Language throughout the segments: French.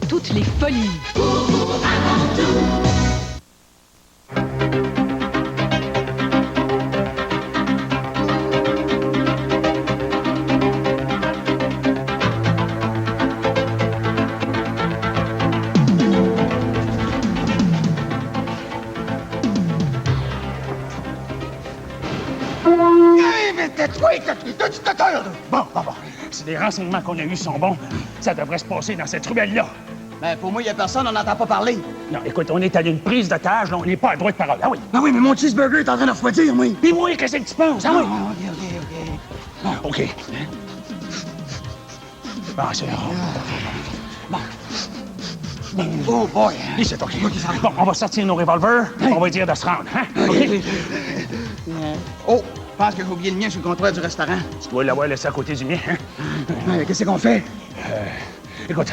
toutes les folies. Bon. Si les renseignements qu'on a eus sont bons, ça devrait se passer dans cette ruelle-là. Ben, pour moi, il y a personne, on n'entend pas parler. Non, écoute, on est à une prise d'otage, là, on n'est pas à droit de parole. Ah oui. Ah oui, mais mon cheeseburger est en train de refroidir, moi. Puis oui, qu'est-ce que tu penses? Ah oui. OK. Bon, c'est... Oh boy. Ici, OK. Bon, on va sortir nos revolvers, on va dire de se rendre, hein? OK? Oh, je pense que j'ai oublié le mien sur le comptoir du restaurant. Tu dois l'avoir laissé à côté du mien, hein? Qu'est-ce qu'on fait? Écoute,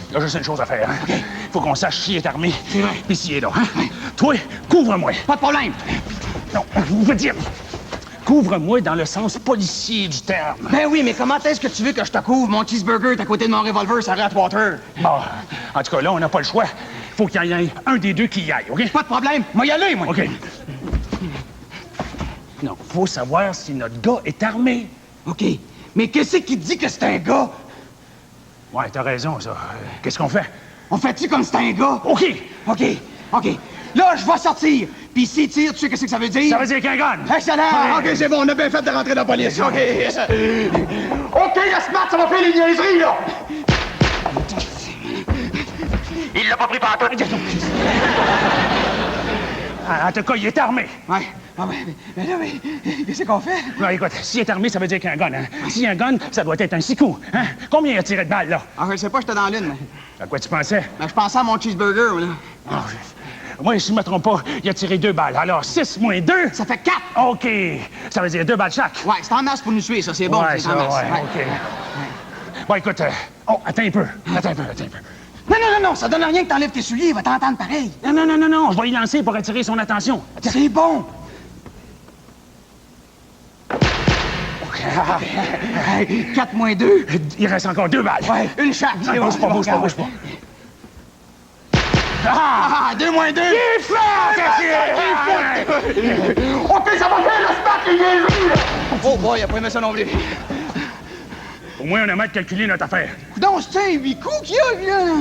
il y a juste une chose à faire, hein? OK. Faut qu'on sache qui est armé, puis s'il est là, hein? Toi, couvre-moi. Pas de problème. Non, je veux dire... Couvre-moi dans le sens policier du terme. Ben oui, mais comment est-ce que tu veux que je te couvre? Mon cheeseburger est à côté de mon revolver, ça rate water. Bon, en tout cas, là, on n'a pas le choix. Faut qu'il y en ait un des deux qui y aille, OK? Pas de problème. Moi, y aller, moi. OK. Non, faut savoir si notre gars est armé. OK. Mais qu'est-ce qui dit que c'est un gars? Ouais, t'as raison, ça. Qu'est-ce qu'on fait? On fait-tu comme c'est un gars? OK. OK. Là, je vais sortir. Puis s'il tire, tu sais qu'est-ce que ça veut dire? Ça veut dire qu'un gun. Excellent! OK, c'est bon, on a bien fait de rentrer dans la police. OK, la smart, ça va faire les niaiseries, là! Il l'a pas pris par la En tout cas, il est armé. Ouais. Ah ouais, mais là, qu'est-ce qu'on fait? Non, écoute, s'il est armé, ça veut dire qu'il y a un gun, hein? S'il y a un gun, ça doit être un 6 coups, hein? Combien il a tiré de balles, là? Ah, je sais pas, j'étais dans l'une, mais... À quoi tu pensais? Ben, je pensais à mon cheeseburger, là. Ah, moi, si je me trompe pas, il a tiré 2 balles. Alors, 6 moins 2... Ça fait 4! OK. Ça veut dire 2 balles chaque. Ouais, c'est en masse pour nous tuer, ça, c'est bon. Ouais, c'est en masse. ouais, OK. Bon, écoute... Oh, attends un peu. Non, ça donne rien que t'enlèves tes souliers, il va t'entendre pareil. Non, je vais y lancer pour attirer son attention. Attends. C'est bon! OK. 4 moins 2. Il reste encore 2 balles. Ouais, une chaque. Ah, bouge pas. Ah, 2 moins 2. Il est fort! OK, ça va faire le spot, les niaiseries, là. Oh boy, il a pas aimé ça non plus. Au moins, on a mal calculé notre affaire. Donc, c'est 8 coups qu'il y a, là.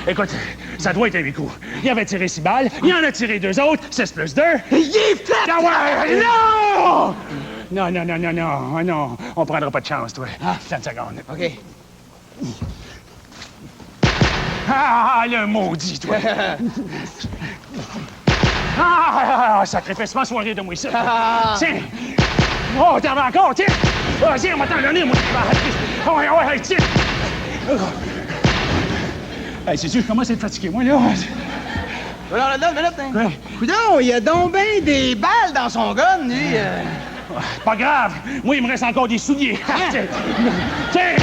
Écoute, ça doit être un 8 coups. Il avait tiré 6 balles, il en a tiré 2 autres, 6 plus 2. Il est flat! Ah ouais, non! Non, on prendra pas de chance, toi. 30 secondes. OK. Ah, le maudit, toi. Sacrifice, ma soirée de moi, ça. Tiens. Oh, t'en veux encore, tiens. Vas-y, on va t'en donner, moi. Ouais, tiens. Hey, sais-tu, je commence à être fatigué, moi, là. Là, coudonc, il y a donc bien des balles dans son gun, lui. Pas grave. Moi, il me reste encore des souliers. Tiens. Tiens.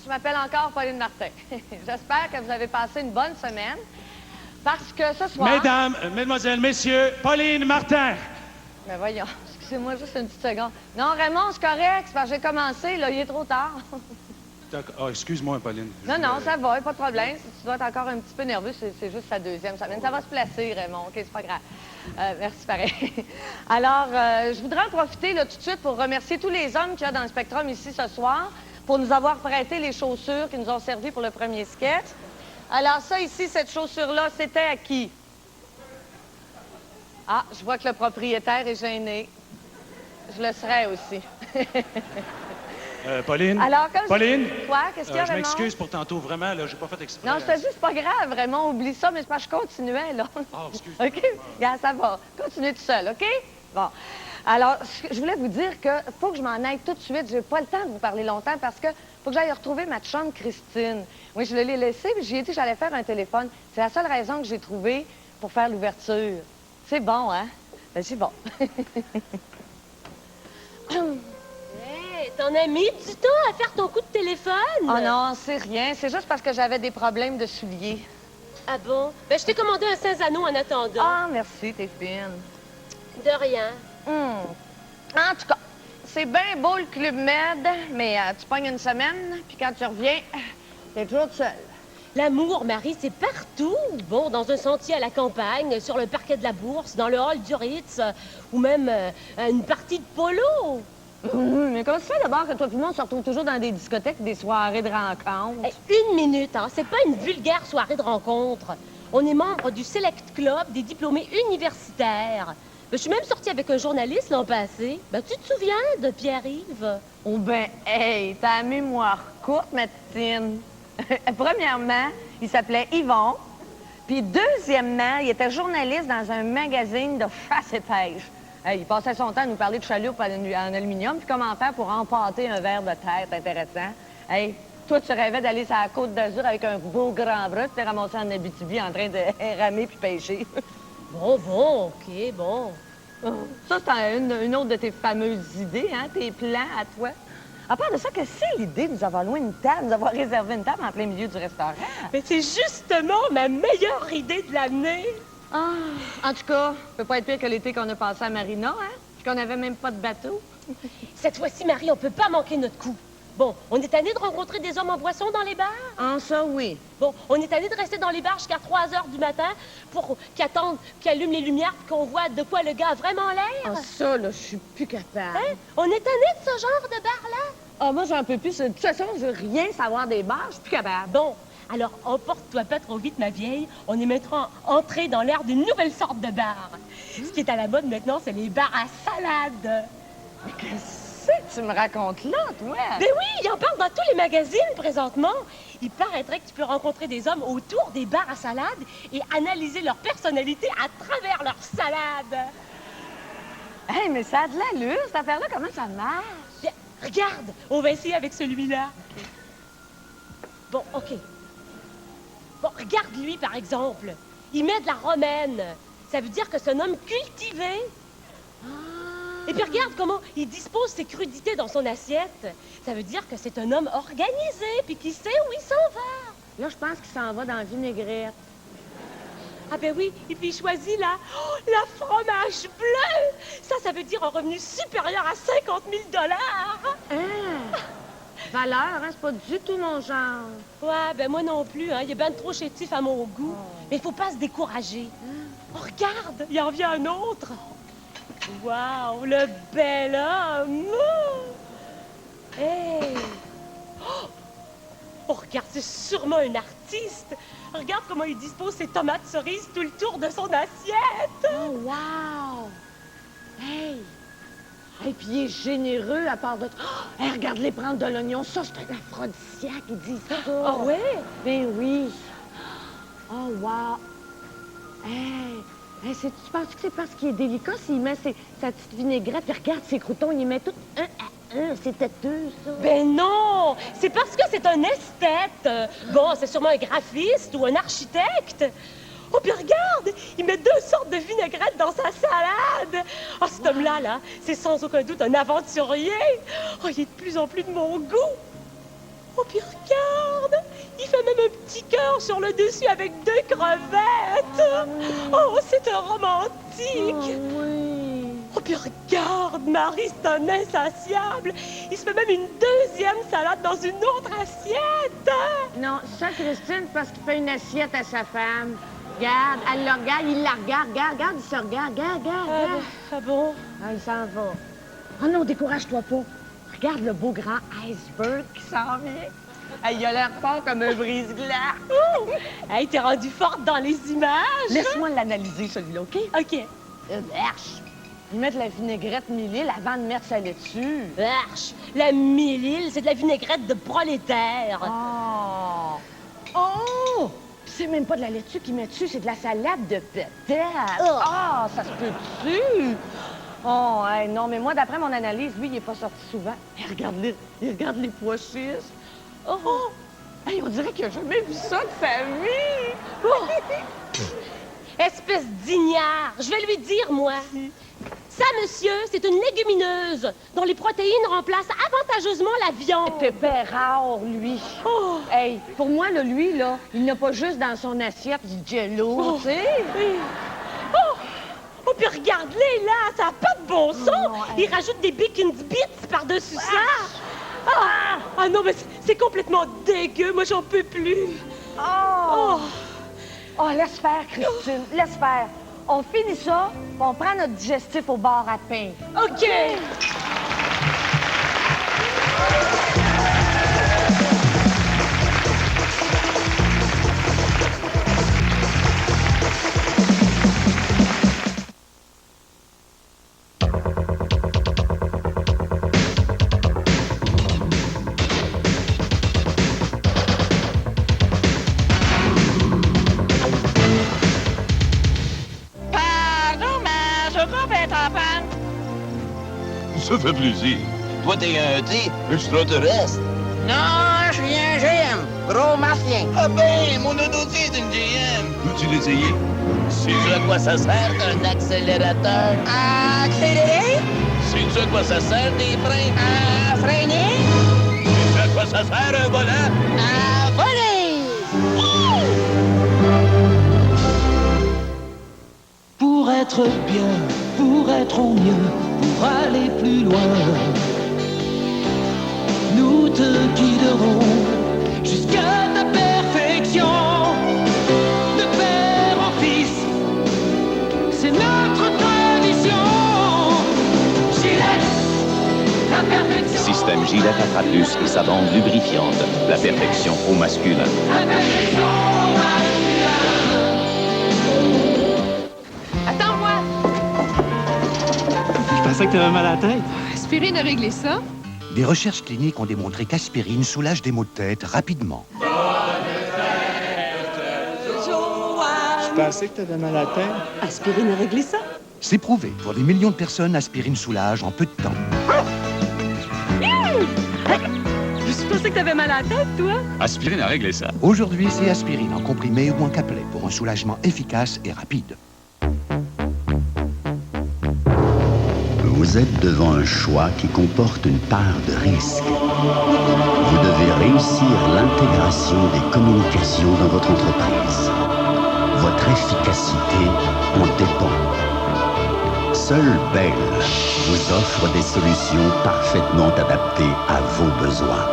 Je m'appelle encore Pauline Martin. J'espère que vous avez passé une bonne semaine. Parce que ce soir... Mesdames, mesdemoiselles, messieurs, Pauline Martin. Mais voyons, excusez-moi juste une petite seconde. Non, Raymond, c'est correct, c'est parce que j'ai commencé, là, il est trop tard. D'accord. Ah, excuse-moi, Pauline. Non, non, ça va, pas de problème. Si tu dois être encore un petit peu nerveux, c'est juste sa deuxième semaine. Ça va se placer, Raymond. OK, c'est pas grave. Merci, pareil. Alors, je voudrais en profiter là, tout de suite pour remercier tous les hommes qu'il y a dans le Spectrum ici ce soir pour nous avoir prêté les chaussures qui nous ont servi pour le premier sketch. Alors, ça ici, cette chaussure-là, c'était à qui? Ah, je vois que le propriétaire est gêné. Je le serais aussi. Pauline? Alors, comme Pauline? Quoi? Qu'est-ce qu'il y a, Je Raymond? m'excuse pour tantôt, vraiment, là, j'ai pas fait exprès. Non, je te dis, c'est pas grave, vraiment, oublie ça, mais c'est parce que je continuais, là. Ah, excuse. OK? Regarde, ça va. Continuez tout seul, OK? Bon. Alors, je voulais vous dire que faut que je m'en aille tout de suite. J'ai pas le temps de vous parler longtemps parce que faut que j'aille retrouver ma chum Christine. Oui, je l'ai laissée, puis j'ai dit que j'allais faire un téléphone. C'est la seule raison que j'ai trouvée pour faire l'ouverture. C'est bon, hein? Ben, c'est bon. Hey, t'en as mis du temps à faire ton coup de téléphone? Oh non, c'est rien. C'est juste parce que j'avais des problèmes de souliers. Ah bon? Ben, je t'ai commandé un Saint-Zanon en attendant. Ah, merci, t'es fine. De rien. En tout cas, c'est bien beau le Club Med, mais tu pognes une semaine, puis quand tu reviens, t'es toujours toute seule. L'amour, Marie, c'est partout. Bon, dans un sentier à la campagne, sur le parquet de la Bourse, dans le hall du Ritz, ou même à une partie de polo. Mais comment ça fait d'abord que toi et moi, on se retrouve toujours dans des discothèques, des soirées de rencontres? Hey, une minute, hein. C'est pas une vulgaire soirée de rencontre. On est membre du Select Club des diplômés universitaires. Ben, je suis même sortie avec un journaliste l'an passé. Ben, tu te souviens de Pierre-Yves? Oh ben, hey, t'as la mémoire courte, ma petite. Premièrement, il s'appelait Yvon. Puis deuxièmement, il était journaliste dans un magazine de chasse et pêche. Hey, il passait son temps à nous parler de chaloupe en aluminium, puis comment faire pour empâter un verre de terre, c'est intéressant. Hey, toi, tu rêvais d'aller sur la Côte d'Azur avec un beau grand bras, puis t'es ramassé en Abitibi en train de ramer puis pêcher. Bon, OK, bon. Ça, c'est une autre de tes fameuses idées, hein, tes plans à toi. À part de ça, que c'est l'idée de nous avoir loué une table, de nous avoir réservé une table en plein milieu du restaurant? Mais c'est justement ma meilleure idée de l'année. Ah, en tout cas, ça peut pas être pire que l'été qu'on a passé à Marina, hein? Puis qu'on n'avait même pas de bateau. Cette fois-ci, Marie, on peut pas manquer notre coup. Bon, on est tanné de rencontrer des hommes en boisson dans les bars? Ah, ça, oui. Bon, on est tanné de rester dans les bars jusqu'à 3 heures du matin pour qu'ils attendent, qu'ils allument les lumières puis qu'on voit de quoi le gars a vraiment l'air? Ah, ça, là, je suis plus capable. Hein? On est tanné de ce genre de bar-là? Ah, moi, j'en peux plus. De toute façon, je veux rien savoir des bars, je suis plus capable. Bon, alors emporte-toi pas trop vite, ma vieille. On est maintenant entré dans l'ère d'une nouvelle sorte de bar. Ce qui est à la mode maintenant, c'est les bars à salade. Mais qu'est-ce que tu me racontes là, toi? Ben oui, il en parle dans tous les magazines présentement. Il paraîtrait que tu peux rencontrer des hommes autour des bars à salade et analyser leur personnalité à travers leur salade. Hey, mais ça a de l'allure, cette affaire-là. Comment ça marche? Bien, regarde, on va essayer avec celui-là. Bon, OK. Bon, regarde lui, par exemple. Il met de la romaine. Ça veut dire que c'est un homme cultivé. Et puis regarde comment il dispose ses crudités dans son assiette. Ça veut dire que c'est un homme organisé, puis qui sait où il s'en va. Là, je pense qu'il s'en va dans la vinaigrette. Ah ben oui, et puis il choisit la fromage bleu. Ça veut dire un revenu supérieur à 50 000 $. Hein? Valeur, hein? C'est pas du tout mon genre. Ouais, ben moi non plus, hein. Il est ben trop chétif à mon goût. Mais il faut pas se décourager. Oh, regarde, il en vient un autre. Wow, le bel homme! Hey! Oh, regarde, c'est sûrement un artiste! Regarde comment il dispose ses tomates cerises tout le tour de son assiette! Oh, wow! Hey! Et puis il est généreux à part de... Oh, hey, regarde-les prendre de l'oignon. Ça, c'est un aphrodisiaque, ils disent ça. Ah ouais? Ben oui. Oh, wow! Hey! Hey, tu penses que c'est parce qu'il est délicat s'il met sa petite vinaigrette? Puis regarde, ses croutons, il les met tout un à un. C'est têteux, ça. Ben non! C'est parce que c'est un esthète. Bon, c'est sûrement un graphiste ou un architecte. Oh, puis regarde! Il met 2 sortes de vinaigrette dans sa salade! Oh, cet homme-là, là, c'est sans aucun doute un aventurier! Oh, il est de plus en plus de mon goût! Oh, puis regarde! Il fait même un petit cœur sur le dessus avec 2 crevettes! Oh, c'est un romantique! Oh, oui. Oh, puis regarde, Marie, c'est un insatiable. Il se fait même une deuxième salade dans une autre assiette. Non, ça, Christine, c'est parce qu'il fait une assiette à sa femme. Regarde, elle le regarde, il la regarde, regarde, il se regarde, regarde. Ah bon? Ah, il s'en va. Oh non, décourage-toi pas. Regarde le beau grand iceberg qui s'en vient. Hey, il a l'air fort comme un brise-glace. Hey, t'es rendue forte dans les images. Laisse-moi l'analyser, celui-là, OK? OK. Arche. Ils mettent la vinaigrette mille avant de mettre sa laitue. Arche, la mille-île, c'est de la vinaigrette de prolétaire. Oh! Oh! C'est même pas de la laitue qu'ils mettent dessus, c'est de la salade de patates. Ah, ça se peut-tu? Oh, hey, non, mais moi, d'après mon analyse, lui, il est pas sorti souvent. Mais regarde les pois chiches. Oh! Hey, on dirait qu'il a jamais vu ça de sa vie. Oh. Espèce d'ignare, je vais lui dire, moi. Ça, monsieur, c'est une légumineuse dont les protéines remplacent avantageusement la viande. Pépé rare, lui. Oh. Hey, pour moi, là, lui, là, il n'a pas juste dans son assiette du jello, tu sais. Oh, puis regarde-les, là, ça n'a pas de bon son. Non, Ils rajoutent des bacon bits par-dessus ça. Ah non, mais c'est complètement dégueu. Moi, j'en peux plus. Oh! Oh, laisse faire, Christine, laisse faire. On finit ça, puis on prend notre digestif au bar à pain. OK. Ça fait plaisir. Toi, t'es un extraterrestre. Non, je suis un GM, gros martien. Ah ben, mon auto est une GM. Peux-tu l'essayer? Sais-tu à quoi ça sert un accélérateur? À accélérer, Sais-tu à quoi ça sert des freins? à freiner, Sais-tu à quoi ça sert un volant? à voler. Pour être bien, pour être au mieux, pour aller plus loin, nous te guiderons jusqu'à ta perfection. De père en fils, c'est notre tradition. Gillette, la perfection. Système Gillette Attrapus et sa bande lubrifiante. La perfection au masculin. La perfection Attends-moi! Je pensais que t'avais mal à la tête. Aspirine a réglé ça. Des recherches cliniques ont démontré qu'aspirine soulage des maux de tête rapidement. Je pensais que t'avais mal à la tête. Aspirine a réglé ça. C'est prouvé. Pour des millions de personnes, aspirine soulage en peu de temps. Je pensais que t'avais mal à la tête, toi. Aspirine a réglé ça. Aujourd'hui, c'est aspirine en comprimé ou en caplet pour un soulagement efficace et rapide. Vous êtes devant un choix qui comporte une part de risque. Vous devez réussir l'intégration des communications dans votre entreprise. Votre efficacité en dépend. Seul Bell vous offre des solutions parfaitement adaptées à vos besoins.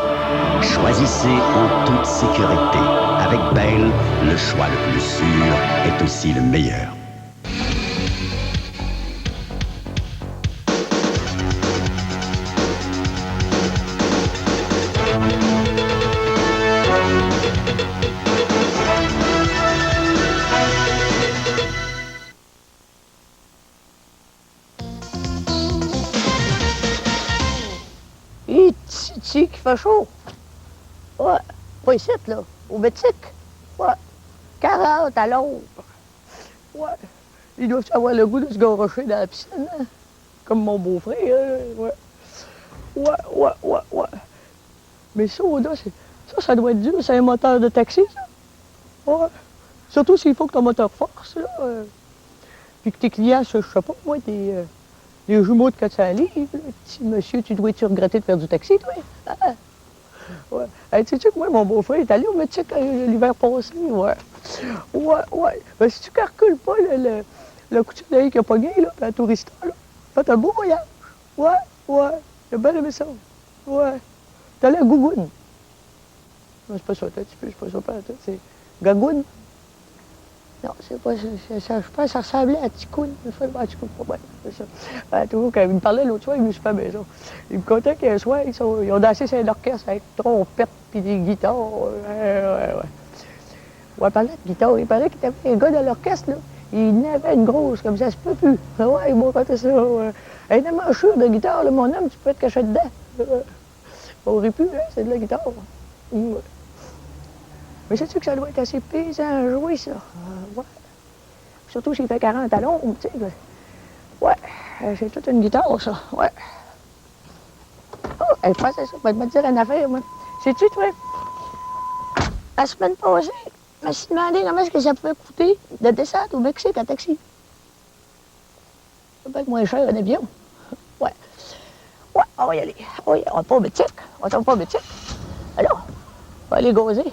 Choisissez en toute sécurité. Avec Bell, le choix le plus sûr est aussi le meilleur. Qui fait chaud. Ouais. Pas ici, là. Au Bétique. Ouais. 40 à l'ombre. Ouais. Il doit avoir le goût de se garrocher dans la piscine, hein? Comme mon beau-frère, hein? Ouais. Ouais. Mais ça, ça doit être dur. C'est un moteur de taxi, ça. Ouais. Surtout s'il faut que ton moteur force, là. Puis que tes clients, je sais pas, moi, des jumeaux de 400 livres. Là. Petit monsieur, tu dois-tu regretter de faire du taxi, toi? Ah. Ouais. Hey, tu sais que moi, mon beau-frère est allé au Mexique l'hiver passé, ouais. Ben, si tu calcules pas le coup d'œil qu'il a pogné, là, à Tourista, là. T'as un beau voyage. Ouais. J'ai bien aimé ça. Ouais. T'as l'air gougoune. Non, c'est pas ça, c'est pas ça, c'est gagoune. Non, c'est pas ça. Je pense que ça ressemblait à Ticoune. C'est ça. Toujours, quand il me parlait l'autre soir, il me suis pas maison. Il me contait qu'un soir, ils ont dansé sur un orchestre avec trompette puis des guitares. Ouais, parlant de guitare, il paraît qu'il y avait un gars dans l'orchestre, là. Il avait une grosse, comme ça se peut plus. Ouais, ils m'ont conté ça. Un amancheur de guitare, là, mon homme, tu peux te cacher dedans. On aurait pu, hein, c'est de la guitare. Ouais. Mais sais-tu que ça doit être assez pesant à jouer, ça? Ouais. Surtout s'il fait 40 à l'ombre, tu sais. Ouais, c'est toute une guitare, ça. Ouais. Oh, je pense que ça. Je vais te dire une affaire, moi. Sais-tu, toi? La semaine passée, je me suis demandé comment est-ce que ça pouvait coûter de descendre au Mexique en taxi. Ça peut être moins cher un avion. Ouais. Ouais, on va y aller. Oui, on va pas au Mexique. On va pas au Mexique. Alors, on va aller gauzer.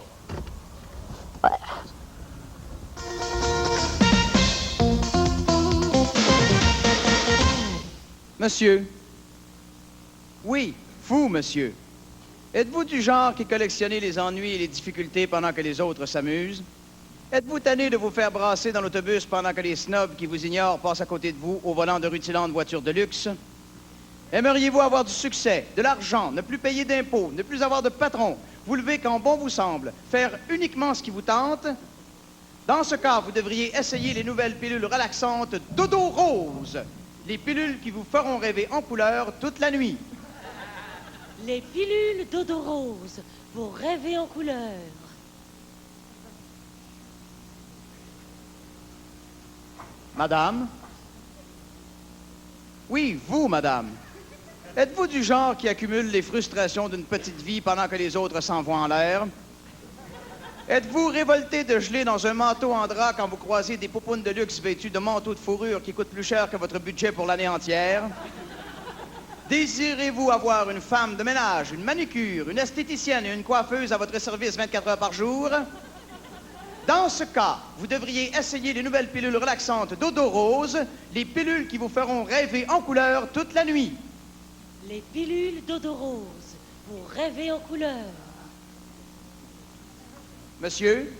Ouais. Monsieur. Oui, vous, monsieur. Êtes-vous du genre qui collectionnez les ennuis et les difficultés pendant que les autres s'amusent? Êtes-vous tanné de vous faire brasser dans l'autobus pendant que les snobs qui vous ignorent passent à côté de vous au volant de rutilantes voitures de luxe? Aimeriez-vous avoir du succès, de l'argent, ne plus payer d'impôts, ne plus avoir de patron, vous lever quand bon vous semble, faire uniquement ce qui vous tente? Dans ce cas, vous devriez essayer les nouvelles pilules relaxantes Dodo Rose, les pilules qui vous feront rêver en couleur toute la nuit. Les pilules Dodo Rose, vous rêvez en couleur. Madame? Oui, vous, madame. Êtes-vous du genre qui accumule les frustrations d'une petite vie pendant que les autres s'envoient en l'air? Êtes-vous révolté de geler dans un manteau en drap quand vous croisez des poupounes de luxe vêtues de manteaux de fourrure qui coûtent plus cher que votre budget pour l'année entière? Désirez-vous avoir une femme de ménage, une manicure, une esthéticienne et une coiffeuse à votre service 24 heures par jour? Dans ce cas, vous devriez essayer les nouvelles pilules relaxantes Dodo Rose, les pilules qui vous feront rêver en couleur toute la nuit. Les pilules Dodo Rose, vous rêvez en couleur. Monsieur?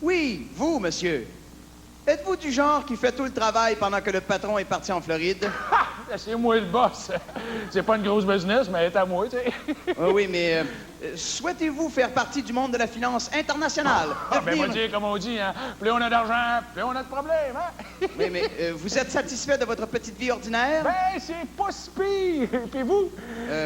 Oui, vous, monsieur. Êtes-vous du genre qui fait tout le travail pendant que le patron est parti en Floride? C'est moi le boss. C'est pas une grosse business, mais elle est à moi, tu sais. Oui, mais souhaitez-vous faire partie du monde de la finance internationale? Ben, moi dire, comme on dit, hein, plus on a d'argent, plus on a de problèmes, hein? Oui, mais vous êtes satisfait de votre petite vie ordinaire? Ben, c'est pas si pire. Puis vous?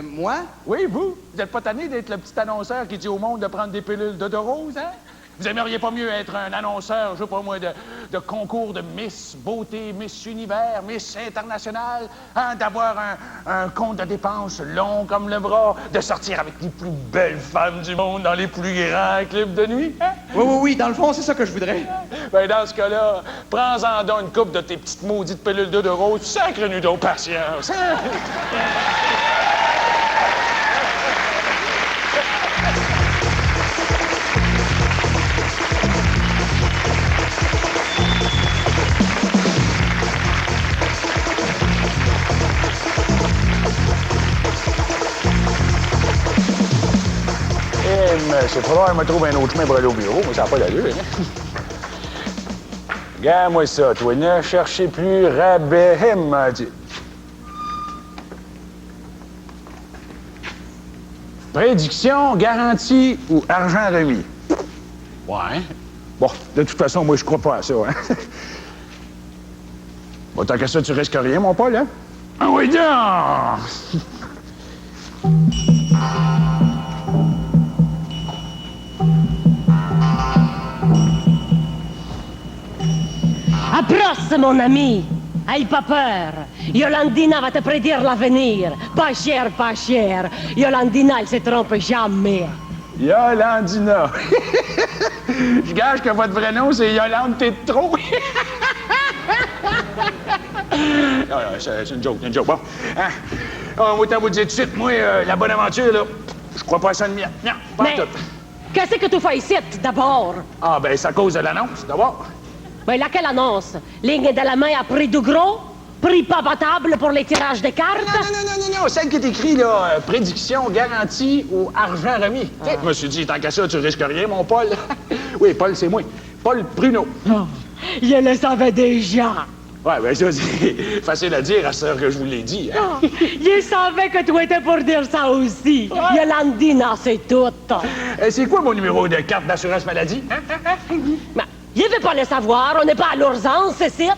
Moi? Oui, vous. Vous êtes pas tanné d'être le petit annonceur qui dit au monde de prendre des pilules Dodo Rose, hein? Vous aimeriez pas mieux être un annonceur, je sais pas moi, de concours de Miss Beauté, Miss Univers, Miss International, hein, d'avoir un compte de dépenses long comme le bras, de sortir avec les plus belles femmes du monde dans les plus grands clubs de nuit, hein? Oui, dans le fond, c'est ça que je voudrais. Ben, dans ce cas-là, prends-en donc une coupe de tes petites maudites pilules Dodo Rose, sacre-nous donc patience, hein? C'est pas grave, je me trouve un autre chemin pour aller au bureau, mais ça n'a pas d'allure, hein? Regarde-moi ça, toi, ne cherchez plus rabais, m'a dit. Prédiction, garantie ou argent remis? Ouais. Bon, de toute façon, moi, je crois pas à ça, hein? Bon, tant qu'à ça, tu risques rien, mon Paul, hein? Ah oui, donc! Approche, mon ami. Aie pas peur. Yolandina va te prédire l'avenir. Pas cher, pas cher. Yolandina, elle se trompe jamais. Yolandina. Je gage que votre vrai nom, c'est Yolande Tétro. C'est une joke, bon. Hein? Oh, moi, t'as vous dire tout de suite, moi, la bonne aventure, là, je crois pas à ça de mien. Non, pas mais, tout. Qu'est-ce que tu fais ici, d'abord? Ah, ben, c'est à cause de l'annonce, d'abord. Ben, laquelle annonce? Ligne de la main à prix du gros? Prix pas battable pour les tirages de cartes? Non, celle qui est écrite, là, prédiction garantie ou argent remis. Tu sais, je me suis dit, tant qu'à ça, tu risques rien, mon Paul. Oui, Paul, c'est moi. Paul Pruneau. Oh, je le savais déjà. Ouais, ben ça, c'est facile à dire à ce que je vous l'ai dit. Hein? Oh, je savais que tu étais pour dire ça aussi. Yolandina, c'est tout. C'est quoi mon numéro de carte d'assurance maladie? Ben, je vais pas le savoir, on n'est pas à l'urgence, c'est ça.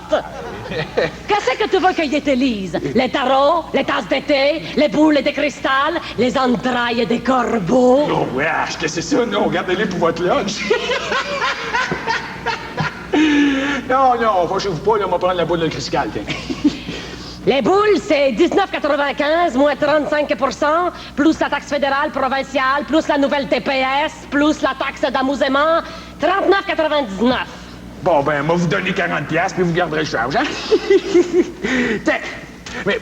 Qu'est-ce que tu veux que je te lise? Les tarots, les tasses d'été, les boules de cristal, les entrailles des corbeaux? Oh, wesh, qu'est-ce que c'est ça? Non, gardez-les pour votre lunch. Non, fâchez-vous pas, là, on va prendre la boule de cristal, tiens. Les boules, c'est 19,95 moins 35%, plus la taxe fédérale, provinciale, plus la nouvelle TPS, plus la taxe d'amusement, 39,99. Bon, ben, moi, vous donnez 40$ puis vous garderez le charge, hein? Tiens, mais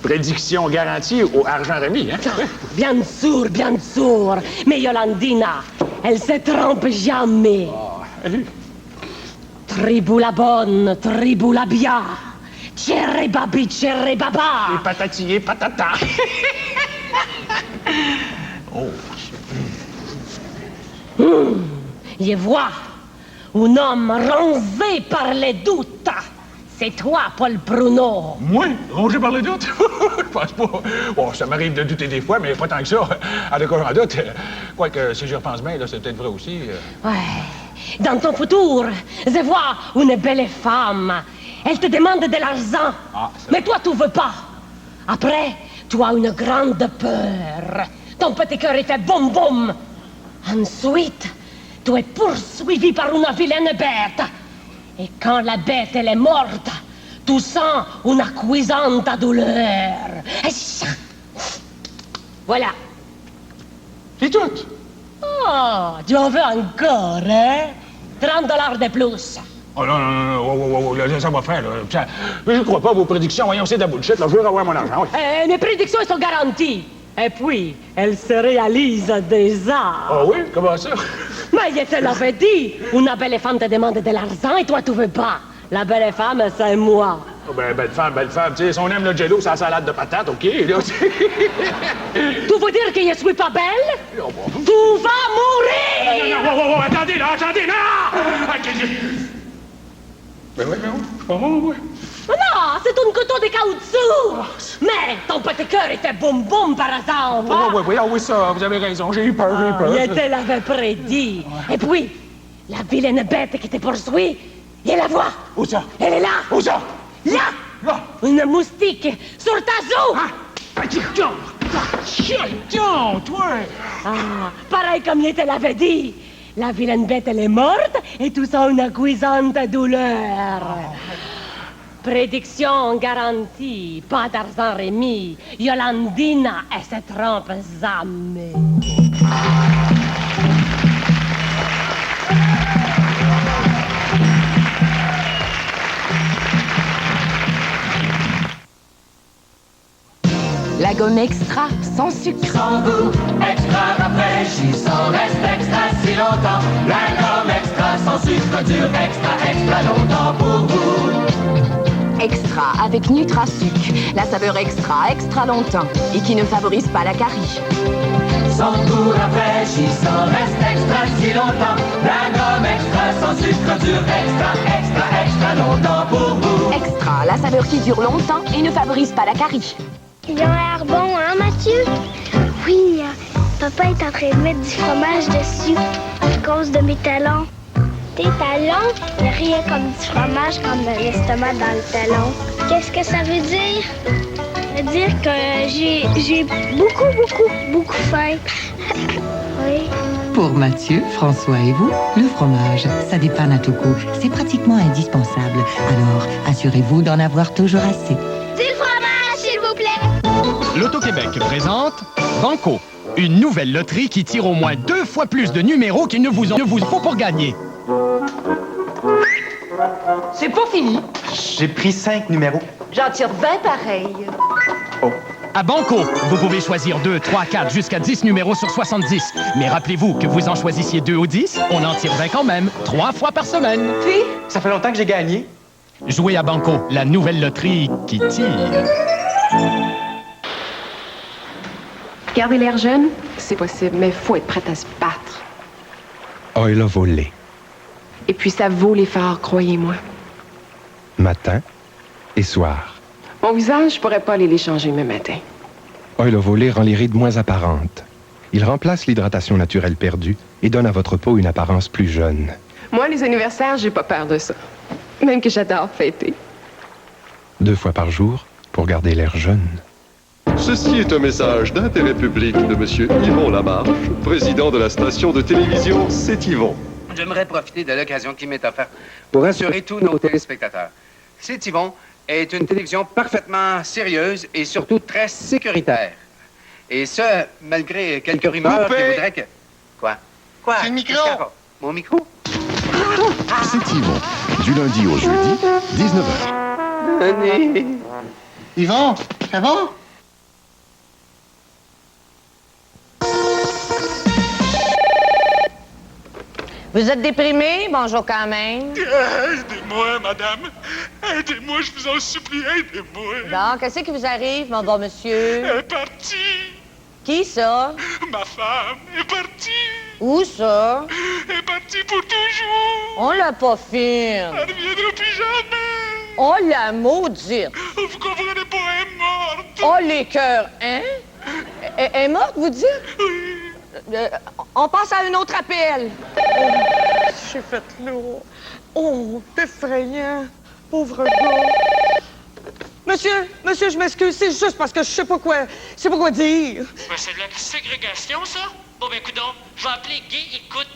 prédiction garantie ou argent remis, hein? Bien sûr, bien sûr. Mais Yolandina, elle se trompe jamais. Tribou la bonne, tribou la bien. Tchéré babi, tchéré baba. Et patati et patata. Oh. Je vois un homme rongé par les doutes. C'est toi, Paul Pruneau. Moi? Rongé par les doutes? Je pense pas. Bon, ça m'arrive de douter des fois, mais pas tant que ça. En tout cas, j'en doute. Quoique, si j'y repense bien, là, c'est peut-être vrai aussi. Ouais. Dans ton futur, je vois une belle femme. Elle te demande de l'argent. Mais toi, tu veux pas. Après, tu as une grande peur. Ton petit cœur, il fait boum boum. Ensuite, tu es poursuivi par une vilaine bête. Et quand la bête, elle est morte, tu sens une cuisante douleur. Voilà. C'est tout. Oh, tu en veux encore, hein? 30$ de plus. Oh non, là, ça va faire, là. Mais je crois pas à vos prédictions. Voyons, c'est de la bullshit, là. Je veux avoir mon argent, oui. Mes prédictions, elles sont garanties. Et puis, elles se réalisent déjà. Ah oui? Comment ça? Mais je te l'avais dit. Une belle femme te demande de l'argent et toi, tu veux pas. La belle femme, c'est moi. Oh, ben, belle femme. Tu sais, si on aime le jello, c'est la salade de patates, OK, là. Tu veux dire que je suis pas belle? Oh, bon. Tu vas mourir! Non, attendez, non! Ben oui, je suis pas mort, moi. Non, c'est un couteau de caoutchouc! Mais ton petit cœur était boum boum par exemple! Oui, ça, vous avez raison, j'ai eu peur. Je te l'avais prédit. Et puis, la vilaine bête qui te poursuit, je la vois. Où ça? Elle est là. Où ça? Là! Une moustique sur ta joue! Tiens, toi! Pareil comme je te l'avais dit. La vilaine bête, elle est morte et tout ça une cuisante douleur. Prédiction garantie, pas d'argent remis. Yolandina, elle se trompe jamais. La gomme extra, sans sucre. Sans goût, extra rafraîchissant, reste extra si longtemps. La gomme extra, sans sucre dure, extra longtemps pour vous. Extra avec NutraSucre, la saveur extra longtemps et qui ne favorise pas la carie. Sans goût rafraîchissant, reste extra si longtemps. La gomme extra, sans sucre dure, extra longtemps pour vous. Extra, la saveur qui dure longtemps et ne favorise pas la carie. Ils ont l'air bons, hein, Mathieu? Oui, papa est en train de mettre du fromage dessus à cause de mes talons. Tes talons? Il n'y a rien comme du fromage comme l'estomac dans le talon. Qu'est-ce que ça veut dire? Ça veut dire que j'ai beaucoup faim. Oui. Pour Mathieu, François et vous, le fromage, ça dépanne à tout coup. C'est pratiquement indispensable. Alors, assurez-vous d'en avoir toujours assez. Du fromage, s'il vous plaît! L'Auto-Québec présente Banco, une nouvelle loterie qui tire au moins 2 fois plus de numéros qu'il ne vous faut pour gagner. C'est pas fini. J'ai pris 5 numéros. J'en tire 20 pareils. Oh. À Banco, vous pouvez choisir 2, 3, 4, jusqu'à 10 numéros sur 70. Mais rappelez-vous que vous en choisissiez 2 ou 10, on en tire 20 quand même, 3 fois par semaine. Puis? Ça fait longtemps que j'ai gagné. Jouez à Banco, la nouvelle loterie qui tire. Garder l'air jeune, c'est possible, mais faut être prête à se battre. Oil a volé. Et puis ça vaut l'effort, croyez-moi. Matin et soir. Mon visage, je pourrais pas aller l'échanger même matin. Oil a volé rend les rides moins apparentes. Il remplace l'hydratation naturelle perdue et donne à votre peau une apparence plus jeune. Moi, les anniversaires, j'ai pas peur de ça. Même que j'adore fêter. 2 fois par jour pour garder l'air jeune. Ceci est un message d'intérêt public de Monsieur Yvon Lamarche, président de la station de télévision C'est Yvon. J'aimerais profiter de l'occasion qui m'est offerte pour rassurer tous nos téléspectateurs. C'est Yvon est une télévision parfaitement sérieuse et surtout très sécuritaire. Et ce, malgré quelques rumeurs qui voudraient que... Quoi? Quoi? C'est le micro! Mon micro? C'est Yvon. Du lundi au jeudi, 19h. Venez. Yvon, ça va? Vous êtes déprimé? Bonjour quand même. Aidez-moi, madame. Aidez-moi, je vous en supplie, aidez-moi. Bon, qu'est-ce qui vous arrive, mon bon monsieur? Elle est partie. Qui ça? Ma femme est partie. Où ça? Elle est partie pour toujours. On l'a pas fine. Elle ne reviendra plus jamais. Oh, la maudite. Vous comprenez pas, elle est morte. Oh, les cœurs, hein? Elle est morte, vous dites? Oui. On passe à un autre appel. Oh, j'ai fait lourd. Oh, effrayant. Pauvre gars. Monsieur, je m'excuse, c'est juste parce que je sais pas quoi dire. Ben, c'est de la ségrégation, ça? Bon, ben, coudonc, je vais appeler Guy Écoute.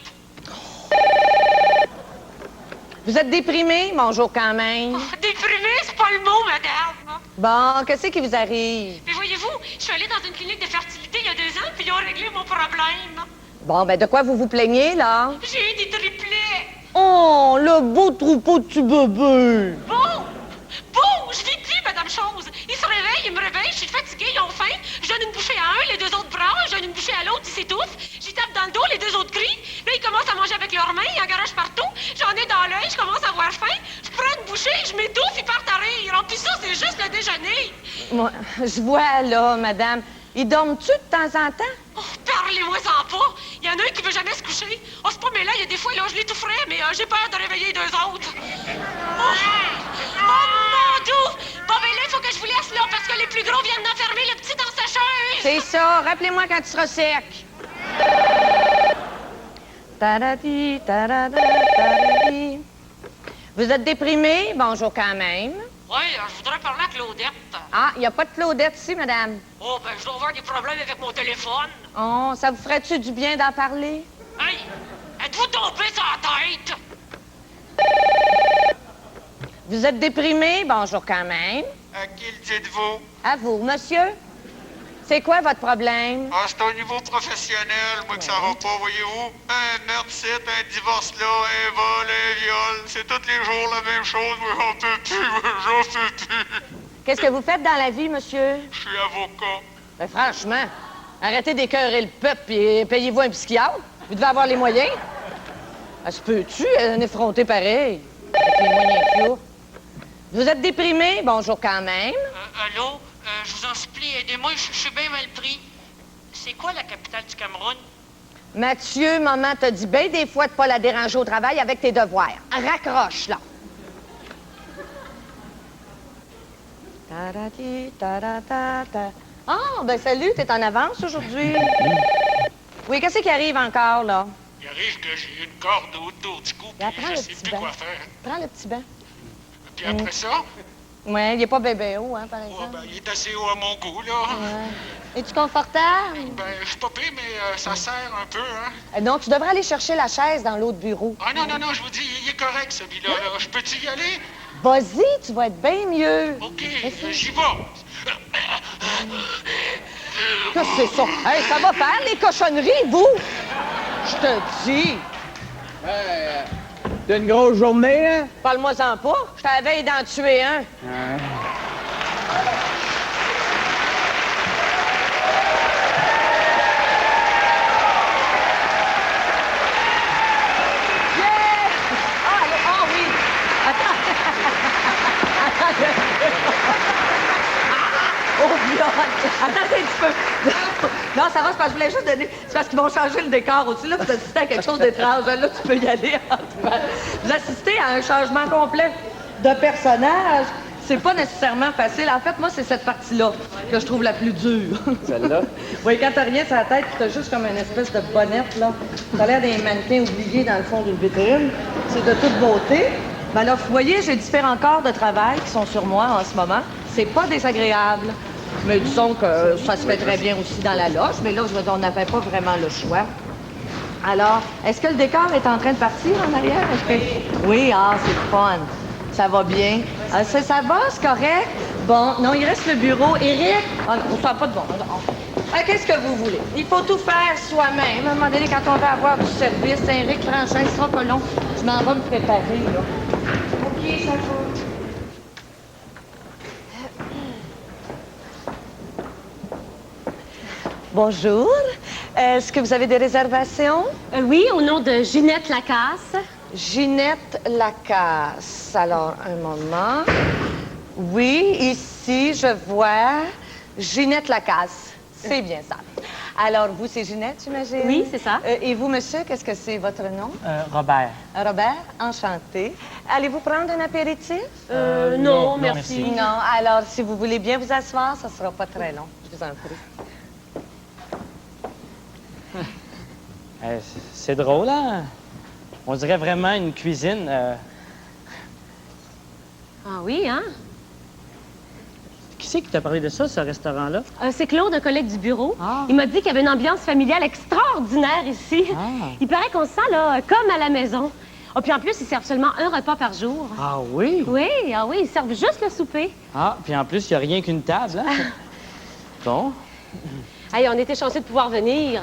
Vous êtes déprimé? Bonjour quand même. Oh, déprimé, c'est pas le mot, madame. Bon, qu'est-ce qui vous arrive? Mais voyez-vous, je suis allée dans une clinique de fertilité il y a 2 ans, puis ils ont réglé mon problème. Bon, ben, de quoi vous vous plaignez, là? J'ai eu des triplets. Oh, le beau troupeau de petits bébés. Bon, je vis plus, madame Chose. Ils se réveillent, ils me réveillent, je suis fatiguée, ils ont faim. Je donne une bouchée à un, les 2 autres brassent, je donne une bouchée à l'autre, ils s'étouffent. J'y tape dans le dos, les 2 autres crient. Là, ils commencent à manger avec leurs mains, ils en garochent partout. J'en ai dans l'œil, je commence à avoir faim. Je prends une bouchée, je m'étouffe, ils partent à rire. En plus, ça, c'est juste le déjeuner. Moi, je vois, là, madame. Ils dorment-tu de temps en temps? Oh, parlez-moi-en pas. Il y en a un qui veut jamais se coucher. Oh, c'est pas mais là, il y a des fois, là, je l'étoufferais, mais j'ai peur de réveiller 2 autres. Oh mon Dieu! Bon, ben là, il faut que je vous laisse, là, parce que les plus gros viennent d'enfermer le petit dans sa sécheuse. C'est ça. Rappelez-moi quand tu seras sec. Taradi, tarada, taradi. Vous êtes déprimé? Bonjour quand même. Oui, je voudrais parler à Claudette. Ah, il n'y a pas de Claudette ici, madame. Oh, ben, je dois avoir des problèmes avec mon téléphone. Oh, ça vous ferait-tu du bien d'en parler? Hey, êtes-vous tombé sur la tête? Vous êtes déprimé? Bonjour quand même. À qui le dites-vous? À vous, monsieur. C'est quoi votre problème? Ah, c'est au niveau professionnel, moi, que ça va pas, voyez-vous. Un meurtre ici, un divorce là, un vol, un viol. C'est tous les jours la même chose. Moi, j'en peux plus. Qu'est-ce que vous faites dans la vie, monsieur? Je suis avocat. Ben, franchement, arrêtez d'écœurer le peuple et payez-vous un psychiatre. Vous devez avoir les moyens. Ça se peut-tu, un effronté pareil? Avec les moyens qu'il y a. Vous êtes déprimé? Bonjour quand même. Allô? Je vous en supplie, aidez-moi, je suis bien mal pris. C'est quoi la capitale du Cameroun? Mathieu, maman t'a dit bien des fois de pas la déranger au travail avec tes devoirs. Raccroche, là. Tarati, taratata. Ah, ben salut, t'es en avance aujourd'hui. Oui, qu'est-ce qui arrive encore, là? Il arrive que j'ai une corde autour du cou, puis je sais plus quoi faire. Prends le petit banc. Puis après ça? Ouais, il est pas bébé haut, hein, par exemple. Oh, ben, il est assez haut à mon goût, là. Ouais. Es-tu confortable? Ben, je suis pas pire, mais ça serre un peu, hein. Non, tu devrais aller chercher la chaise dans l'autre bureau. Ah non, je vous dis, il est correct, celui-là. Là. Je peux-y y aller? Vas-y, tu vas être bien mieux. OK, j'y vais. Qu'est-ce que c'est ça? Hey, ça va faire, les cochonneries, vous? Je te dis. C'est une grosse journée, hein? Parle-moi-en pas. Je t'avais d'en tuer un. Yeah! Ah oui. Attends. bien. Attends un petit peu. Non, ça va, c'est parce que je voulais juste donner... C'est parce qu'ils vont changer le décor aussi. Là, vous assistez à quelque chose d'étrange. Là, tu peux y aller. Vous assistez à un changement complet de personnage. C'est pas nécessairement facile. En fait, moi, c'est cette partie-là que je trouve la plus dure. Celle-là? Oui, quand t'as rien sur la tête, t'as juste comme une espèce de bonnette, là. T'as l'air des mannequins oubliés dans le fond d'une vitrine. C'est de toute beauté. Ben là, vous voyez, j'ai différents corps de travail qui sont sur moi en ce moment. C'est pas désagréable. Mais disons que ça se fait très bien aussi dans la loge. Mais là, je veux dire, on n'avait pas vraiment le choix. Alors, est-ce que le décor est en train de partir en arrière? Oui, ah, c'est fun. Ça va bien. Ça va, c'est correct? Bon, non, il reste le bureau. Éric? Ah, non, ça n'a pas de bon. Qu'est-ce que vous voulez? Il faut tout faire soi-même. À un moment donné, quand on veut avoir du service, Éric, franchement, il sera pas long. Je m'en vais me préparer, là. OK, ça va. Bonjour. Est-ce que vous avez des réservations? Oui, au nom de Ginette Lacasse. Ginette Lacasse. Alors, un moment. Oui, ici, je vois Ginette Lacasse. C'est bien ça. Alors, vous, c'est Ginette, j'imagine? Oui, c'est ça. Et vous, monsieur, qu'est-ce que c'est votre nom? Robert. Robert, enchanté. Allez-vous prendre un apéritif? Non, merci. Non, alors, si vous voulez bien vous asseoir, ça sera pas très long. Je vous en prie. C'est drôle, hein? On dirait vraiment une cuisine. Ah oui, hein? Qui c'est qui t'a parlé de ça, ce restaurant-là? C'est Claude, un collègue du bureau. Ah. Il m'a dit qu'il y avait une ambiance familiale extraordinaire ici. Ah. Il paraît qu'on se sent, là, comme à la maison. Oh, puis en plus, ils servent seulement un repas par jour. Ah oui? Oui, ils servent juste le souper. Ah, puis en plus, il n'y a rien qu'une table, hein? Bon. Hey, on était chanceux de pouvoir venir.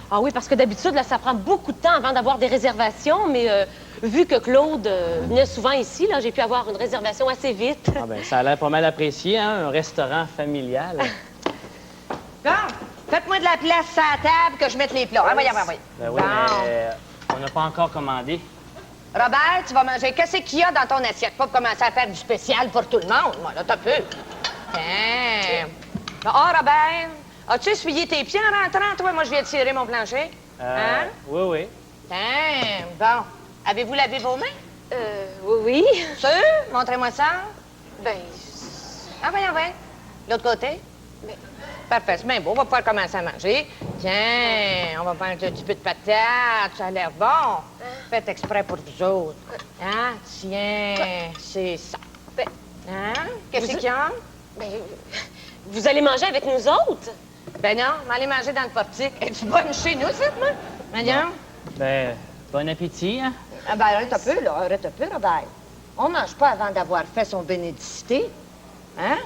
Ah oui, parce que d'habitude, là, ça prend beaucoup de temps avant d'avoir des réservations, mais vu que Claude venait souvent ici, là, j'ai pu avoir une réservation assez vite. Ah ben, ça a l'air pas mal apprécié, hein, un restaurant familial. Bon, faites-moi de la place à la table que je mette les plats. Ah, voyons. Ben oui, mais on n'a pas encore commandé. Robert, tu vas manger. Qu'est-ce qu'il y a dans ton assiette? Pas pour commencer à faire du spécial pour tout le monde. Moi, là, t'as peu. Tiens. Oh, Robert, as-tu essuyé tes pieds en rentrant, toi? Moi, je viens de tirer mon plancher. Hein? Oui. Tiens, bon. Avez-vous lavé vos mains? Oui. Sûr? Montrez-moi ça. Ben... Ah, voyons. L'autre côté? Ben... Parfait, c'est bien beau. On va pouvoir commencer à manger. Tiens, on va prendre un petit peu de patate. Ça a l'air bon. Faites exprès pour vous autres. Hein? Tiens, c'est ça. Hein? Qu'est-ce qu'il y a? Ben... Vous allez manger avec nous autres? Ben non, on va aller manger dans le portique. Es-tu bonne chez nous, c'est moi? Voyons. Ben, bon appétit, hein? Ah ben, arrête un peu, Robert. On mange pas avant d'avoir fait son bénédicité. Hein?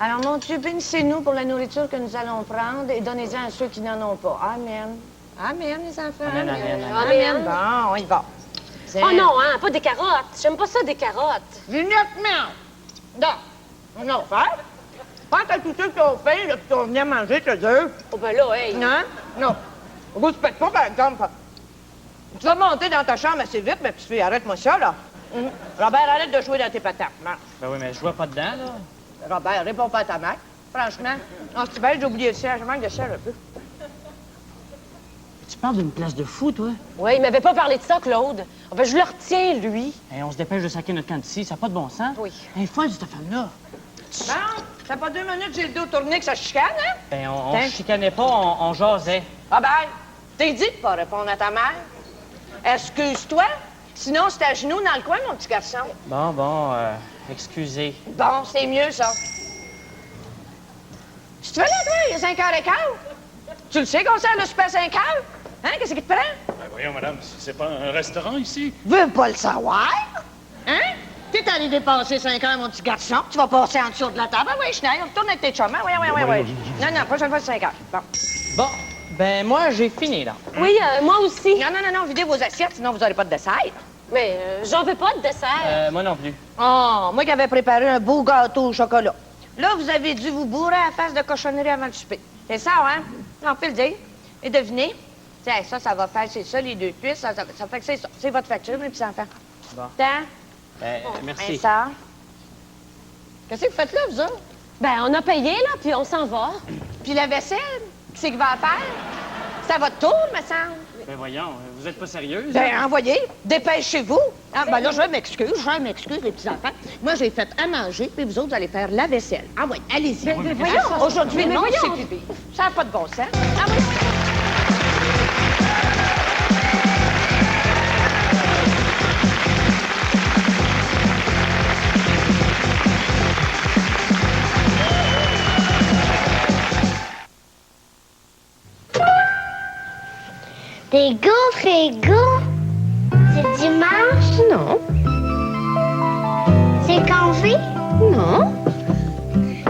Alors, mon Dieu, bénissez-nous pour la nourriture que nous allons prendre et donnez-en à ceux qui n'en ont pas. Amen. Amen, les enfants. Amen. Bon, on y va. Oh non, hein, pas des carottes. J'aime pas ça, des carottes. Ginette, non. On va faire. Pas à tous ceux qui ont faim, là, qui sont venus manger, te dire. Oh ben là, hey. Non. Respecte pas, par exemple. Tu vas monter dans ta chambre assez vite, ma petite fille. Arrête-moi ça, là. Robert, arrête de jouer dans tes patates. Marche. Ben oui, mais je vois pas dedans, là. Robert, réponds pas à ta mère. Franchement. Non, c'est belle, j'ai oublié le ciel. Je manque de ciel un peu. Tu parles d'une place de fou, toi? Oui, il m'avait pas parlé de ça, Claude. Oh, ben, je le retiens, lui. Hey, on se dépêche de saquer notre camp d'ici. Ça n'a pas de bon sens. Oui. Elle est folle, cette femme-là. Bon, ça fait pas 2 minutes que j'ai le dos tourné que ça chicane, hein? Ben, on chicanait pas, on jasait. Robert, t'es dit de pas répondre à ta mère. Excuse-toi. Sinon, c'est à genoux dans le coin, mon petit garçon. Bon, excusez. Bon, c'est mieux, ça. Tu te fais là, toi? Il est 5h15. Tu le sais qu'on sert le souper à 5h? Hein? Qu'est-ce qui te prend? Ben voyons, madame, c'est pas un restaurant ici? Veux pas le savoir? Hein? T'es allé dépasser 5 heures, mon petit garçon. Tu vas passer en dessous de la table. Ah oui, Schneider, retourne avec tes chums. Oui. Non, prochaine fois, c'est 5 heures. Bon, ben moi, j'ai fini, là. Oui, moi aussi. Non, videz vos assiettes, sinon vous n'aurez pas de dessert. Mais j'en veux pas de dessert. Moi non plus. Oh, moi qui avais préparé un beau gâteau au chocolat. Là, vous avez dû vous bourrer à la face de cochonnerie avant le souper. C'est ça, hein? On peut le dire. Et devinez. Tiens, ça va faire, c'est ça, les 2 cuisses. Ça fait que c'est ça. C'est votre facture, mes petits enfants. Bon. Tant? Merci. Ça. Qu'est-ce que vous faites là, vous autres? Ben, on a payé, là, puis on s'en va. Puis la vaisselle, qui c'est qui va la faire? C'est à votre tour, me semble. Ben voyons, vous êtes pas sérieuse? Ben, envoyez, dépêchez-vous. Ah, ben là, je m'excuse, les petits-enfants. Moi, j'ai fait à manger, puis vous autres, vous allez faire la vaisselle. Ah oui, allez-y. Mais voyons. Aujourd'hui, Mais non, voyons. c'est pipi. Ça n'a pas de bon sens. Ah oui. Des gaufres égaux? C'est dimanche? Non. C'est congé? Non.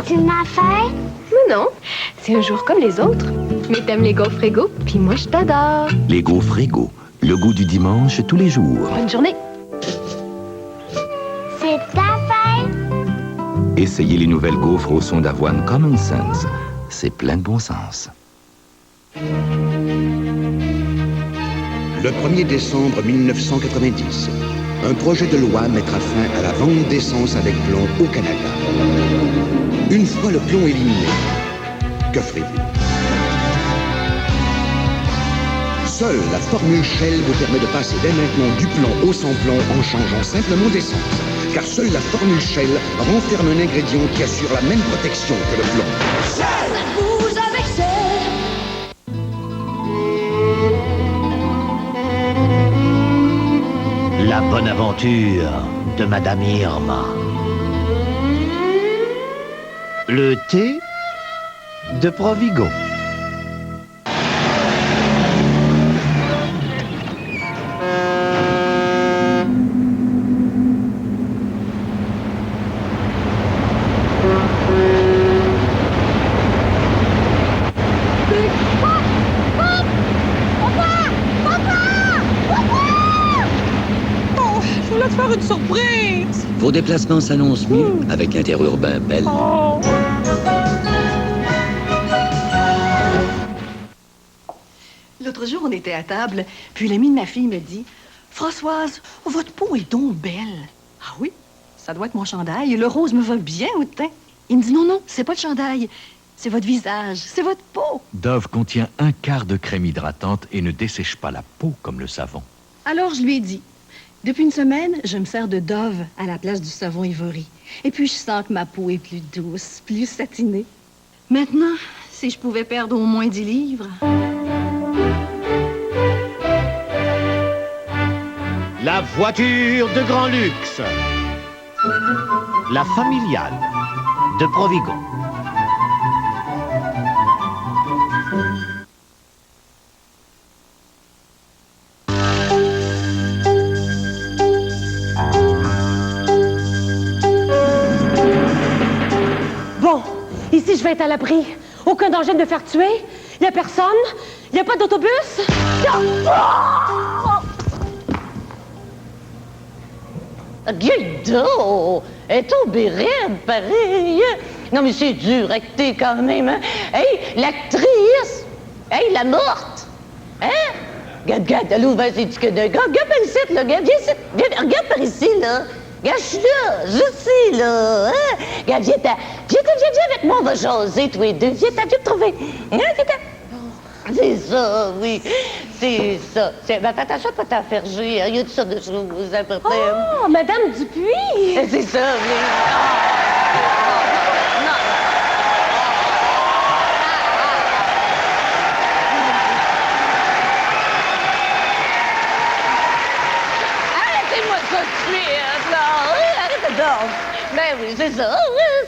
C'est ma fête? Mais non. C'est un jour comme les autres. Mais t'aimes les gaufres égaux, puis moi, je t'adore. Les gaufres égaux, le goût du dimanche tous les jours. Bonne journée. C'est ta fête? Essayez les nouvelles gaufres au son d'avoine Common Sense. C'est plein de bon sens. Le 1er décembre 1990, un projet de loi mettra fin à la vente d'essence avec plomb au Canada. Une fois le plomb éliminé, que ferez-vous? Seule la formule Shell vous permet de passer dès maintenant du plomb au sans-plomb en changeant simplement d'essence. Car seule la formule Shell renferme un ingrédient qui assure la même protection que le plomb. Shell, vous avec La bonne aventure de Madame Irma. Le thé de Provigo. Faire une surprise! Vos déplacements s'annoncent mieux avec Interurbain Belle. Oh. L'autre jour, on était à table, puis l'ami de ma fille me dit « Françoise, votre peau est donc belle. » Ah oui, ça doit être mon chandail. Le rose me va bien au teint. Il me dit « Non, non, c'est pas le chandail. C'est votre visage, c'est votre peau. » Dove contient 1/4 de crème hydratante et ne dessèche pas la peau comme le savon. Alors, je lui ai dit depuis une semaine, je me sers de Dove à la place du savon Ivory. Et puis, je sens que ma peau est plus douce, plus satinée. Maintenant, si je pouvais perdre au moins 10 livres... La voiture de grand luxe. La familiale de Provigo. Bon, ici, je vais être à l'abri. Aucun danger de me faire tuer. Il n'y a personne. Il n'y a pas d'autobus. Guido! Elle est tombée raide, pareil. Non, mais c'est dur, acté quand même, hein? Hey, l'actrice! Hey, la morte! Hein? Regarde, allô, vas-y, tu connais. Regarde par ici, là, regarde, viens ici. Regarde par ici, là. Regarde, je suis là, je suis là, hein? Regarde, viens avec moi, on va jaser, tous les deux. Viens te trouver. Hein, c'est ça, oui, c'est ça. Ben, fais attention à pas t'enferger, hein? Il y a toutes sortes de choses importantes. Oh, Madame Dupuis! C'est ça, oui. Arrêtez-moi ça de suite, là. Arrêtez donc. Ben oui, c'est ça.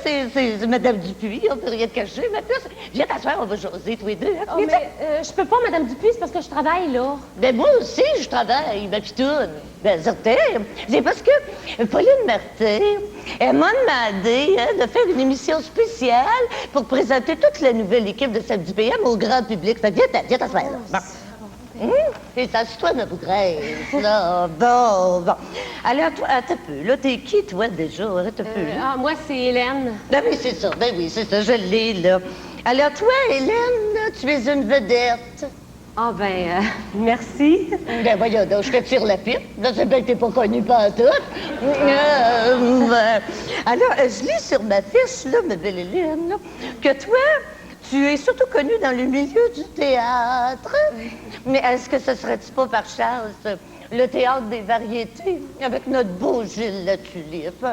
C'est Madame Dupuis. On peut rien te cacher. Maintenant, viens t'asseoir, on va jaser tous les deux. Hein? Oh, mais je peux pas, Madame Dupuis, c'est parce que je travaille, là. Ben moi aussi, je travaille, ma pitoune. Ben certain. C'est parce que Pauline Martin, elle m'a demandé de faire une émission spéciale pour présenter toute la nouvelle équipe de Samedi PM au grand public. Fait que viens t'asseoir, là. Bon. Et assis-toi, ma bougresse, là. Bon. Alors, toi, attends un peu. Là, t'es qui, toi, déjà? Arrête un peu, là. Moi, c'est Hélène. Ben oui, c'est ça, je l'ai, là. Alors, toi, Hélène, là, tu es une vedette. Ah, ben, merci. Ben voyons donc, je te tire la pipe. Là, c'est bien que t'es pas connu pas tout. Alors, je lis sur ma fiche, là, ma belle Hélène, là, que toi, tu es surtout connue dans le milieu du théâtre. Mais est-ce que ce serait-tu pas par chance le théâtre des variétés avec notre beau Gilles Latulippe?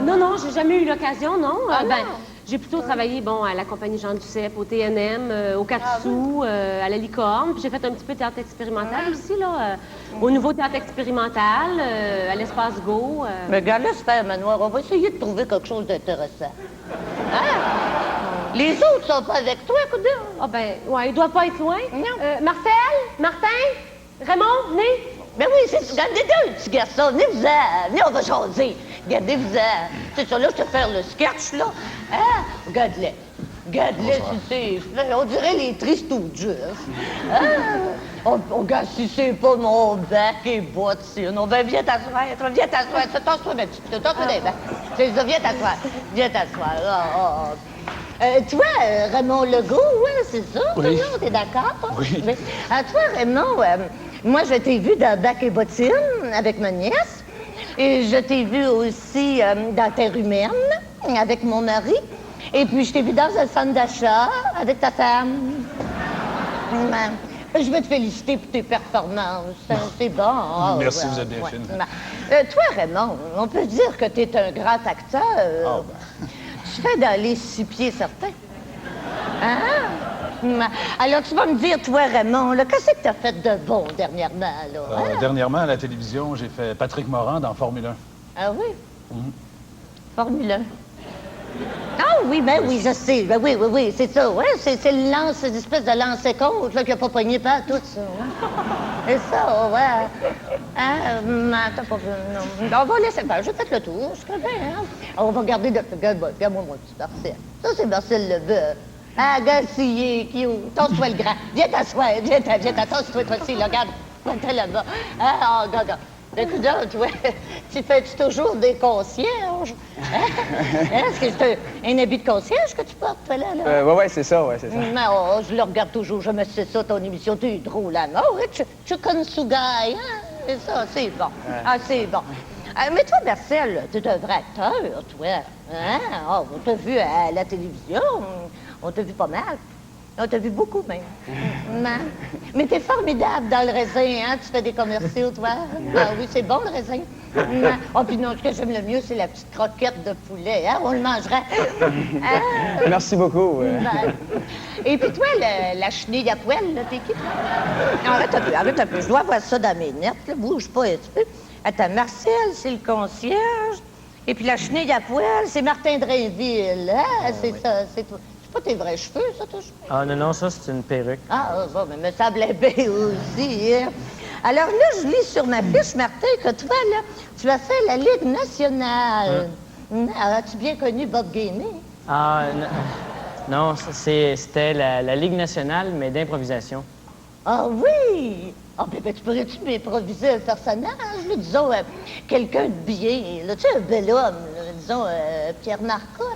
Non, j'ai jamais eu l'occasion, non. Ah, Ben, non? j'ai plutôt travaillé, bon, à la compagnie Jean Duceppe, au TNM, au 4 sous, à la Licorne. Puis j'ai fait un petit peu de théâtre expérimental aussi, là, au Nouveau Théâtre expérimental, à l'Espace Go. Mais regarde, là, super manoir, on va essayer de trouver quelque chose d'intéressant. Hein? Les autres sont pas avec toi, coudonc? Ah ben, ouais, il doit pas être loin. Non. Martin, Raymond, venez. Ben oui, c'est regardez deux petits garçons, venez-vous-en, venez, on va jaser. Regardez-vous-en. C'est ça, là, je te faire le sketch, là. Hein? Regarde-les. Regarde-les, c'est... On dirait les Tristouges. Hein? Regarde, si c'est pas mon bac et bottine. On va viens t'asseoir, viens t'asseoir. Tasse-toi, ma petite, tasse-toi des bacs. C'est ça, viens t'asseoir, viens t'asseoir. Toi, Raymond Legault, ouais, c'est ça? Oui. Toi, t'es d'accord? Oui. Mais, toi, Raymond, moi, je t'ai vu dans Bac et bottine avec ma nièce. Et je t'ai vu aussi dans Terre humaine avec mon mari. Et puis, je t'ai vu dans un centre d'achat avec ta femme. Je veux te féliciter pour tes performances. C'est bon. Merci, vous êtes bien fine. Toi, Raymond, on peut dire que t'es un grand acteur. Tu fais dans les 6 pieds certains. Hein? Alors, tu vas me dire, toi, Raymond, qu'est-ce que t'as fait de bon dernièrement, là? Hein? Dernièrement, à la télévision, j'ai fait Patrick Morand dans Formule 1. Ah oui? Formule 1. Ah oui, ben oui, je sais. Ben oui, c'est ça. Ouais, c'est le lance, cette espèce de lancer compte là, qui a pas pogné pas tout ça. Hein? C'est ça, ouais. T'as pas vu, non. On va laisser faire. J'ai fait le tour, je très bien. Hein? On va garder de... Regarde-moi mon petit Marcel. Ça, c'est Marcel Leboeuf. Ah, Gassier, qui est Tasse-toi le grand. Viens t'asseoir, viens tasse-toi, toi aussi, là, regarde. T'es là-bas. Ah, regarde. Écoute, toi, tu fais-tu toujours des concierges? Est-ce que c'est un habit de concierge que tu portes, toi, là? Ouais, c'est ça. Non, je le regarde toujours, je me sais ça, ton émission, t'es drôle, là. Oh, Chicken Sugai, hein? C'est ça, c'est bon. Ah, c'est bon. Mais toi, Marcel, t'es un vrai acteur, toi. Hein? Oh, on t'a vu à la télévision, on t'a vu pas mal. On t'a vu beaucoup, même. Mais t'es formidable dans le raisin, hein? Tu fais des commerciaux, toi. Ah oui, c'est bon, le raisin. Oh, puis non, ce que j'aime le mieux, c'est la petite croquette de poulet, hein? On le mangerait. Merci beaucoup. Et puis toi, la chenille à poêle, là, t'es qui? Non, arrête un peu. Je dois voir ça dans mes notes, là. Bouge pas un petit peu. Attends, Marcel, c'est le concierge. Et puis la chenille à poêle, c'est Martin Drainville, hein? C'est ça, c'est toi. C'est pas tes vrais cheveux, ça, tes cheveux? Ah, non, ça, c'est une perruque. Ah, bon, mais me semblait bien aussi, hein? Alors là, je lis sur ma fiche, Martin, que toi, là, tu as fait la Ligue nationale. As-tu bien connu Bob Gainey? Ah, non, c'était la Ligue nationale, mais d'improvisation. Ah oui! Ah, ben tu pourrais-tu m'improviser un personnage, là, disons, quelqu'un de bien, là, tu sais, un bel homme, là, disons, Pierre Marcotte?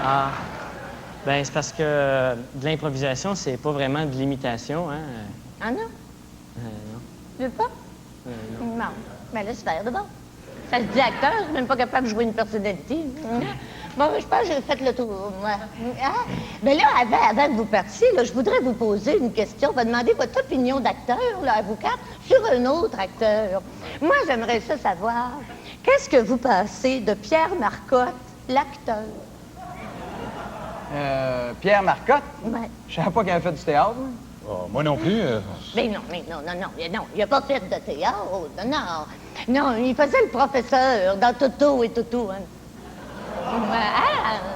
Ah, ben c'est parce que de l'improvisation, c'est pas vraiment de l'imitation, hein? Ah non? Non. Tu veux pas? Non. Non. Ben laisse faire, d'abord. Ça se dit acteur, je suis même pas capable de jouer une personnalité. Bon, je pense que j'ai fait le tour, moi. Mais là, avant que vous partiez, là, je voudrais vous poser une question. On va demander votre opinion d'acteur, là, à vous quatre, sur un autre acteur. Moi, j'aimerais ça savoir, qu'est-ce que vous pensez de Pierre Marcotte, l'acteur? Pierre Marcotte? Ouais. Je savais pas qu'il avait fait du théâtre. Oh, moi non plus. Mais non, il a pas fait de théâtre, non, il faisait le professeur dans Toto et Totoune.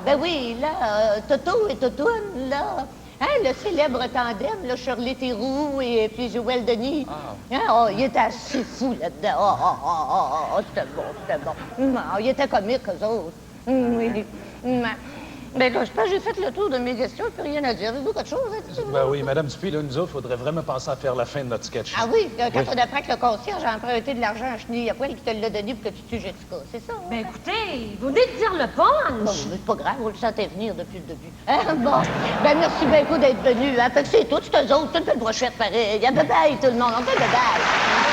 Ben oui, là, Toto et Totoune, là, hein, le célèbre tandem, là, Shirley Theroux et puis Joël Denis. Hein, oh, il était assez fou là-dedans. C'était bon. Il était comique, eux autres. Oui. Ben là, je pense que j'ai fait le tour de mes questions, plus rien à dire. Avez-vous quelque chose à dire? Ben oui, Madame Dupuis, là, nous autres, faudrait vraiment penser à faire la fin de notre sketch. Ah oui, quand on apprend que le concierge a emprunté de l'argent à Chenille, après, il te l'a donné pour que tu tues Jessica, c'est ça? Ben écoutez, vous venez de dire le punch. Bon, c'est pas grave, vous le sentez venir depuis le début. Hein? Bon, ben merci beaucoup d'être venu. Hein? Fait que c'est tout, c'est eux autres, toute une brochette pareil. Bye-bye tout le monde, on fait bye-bye.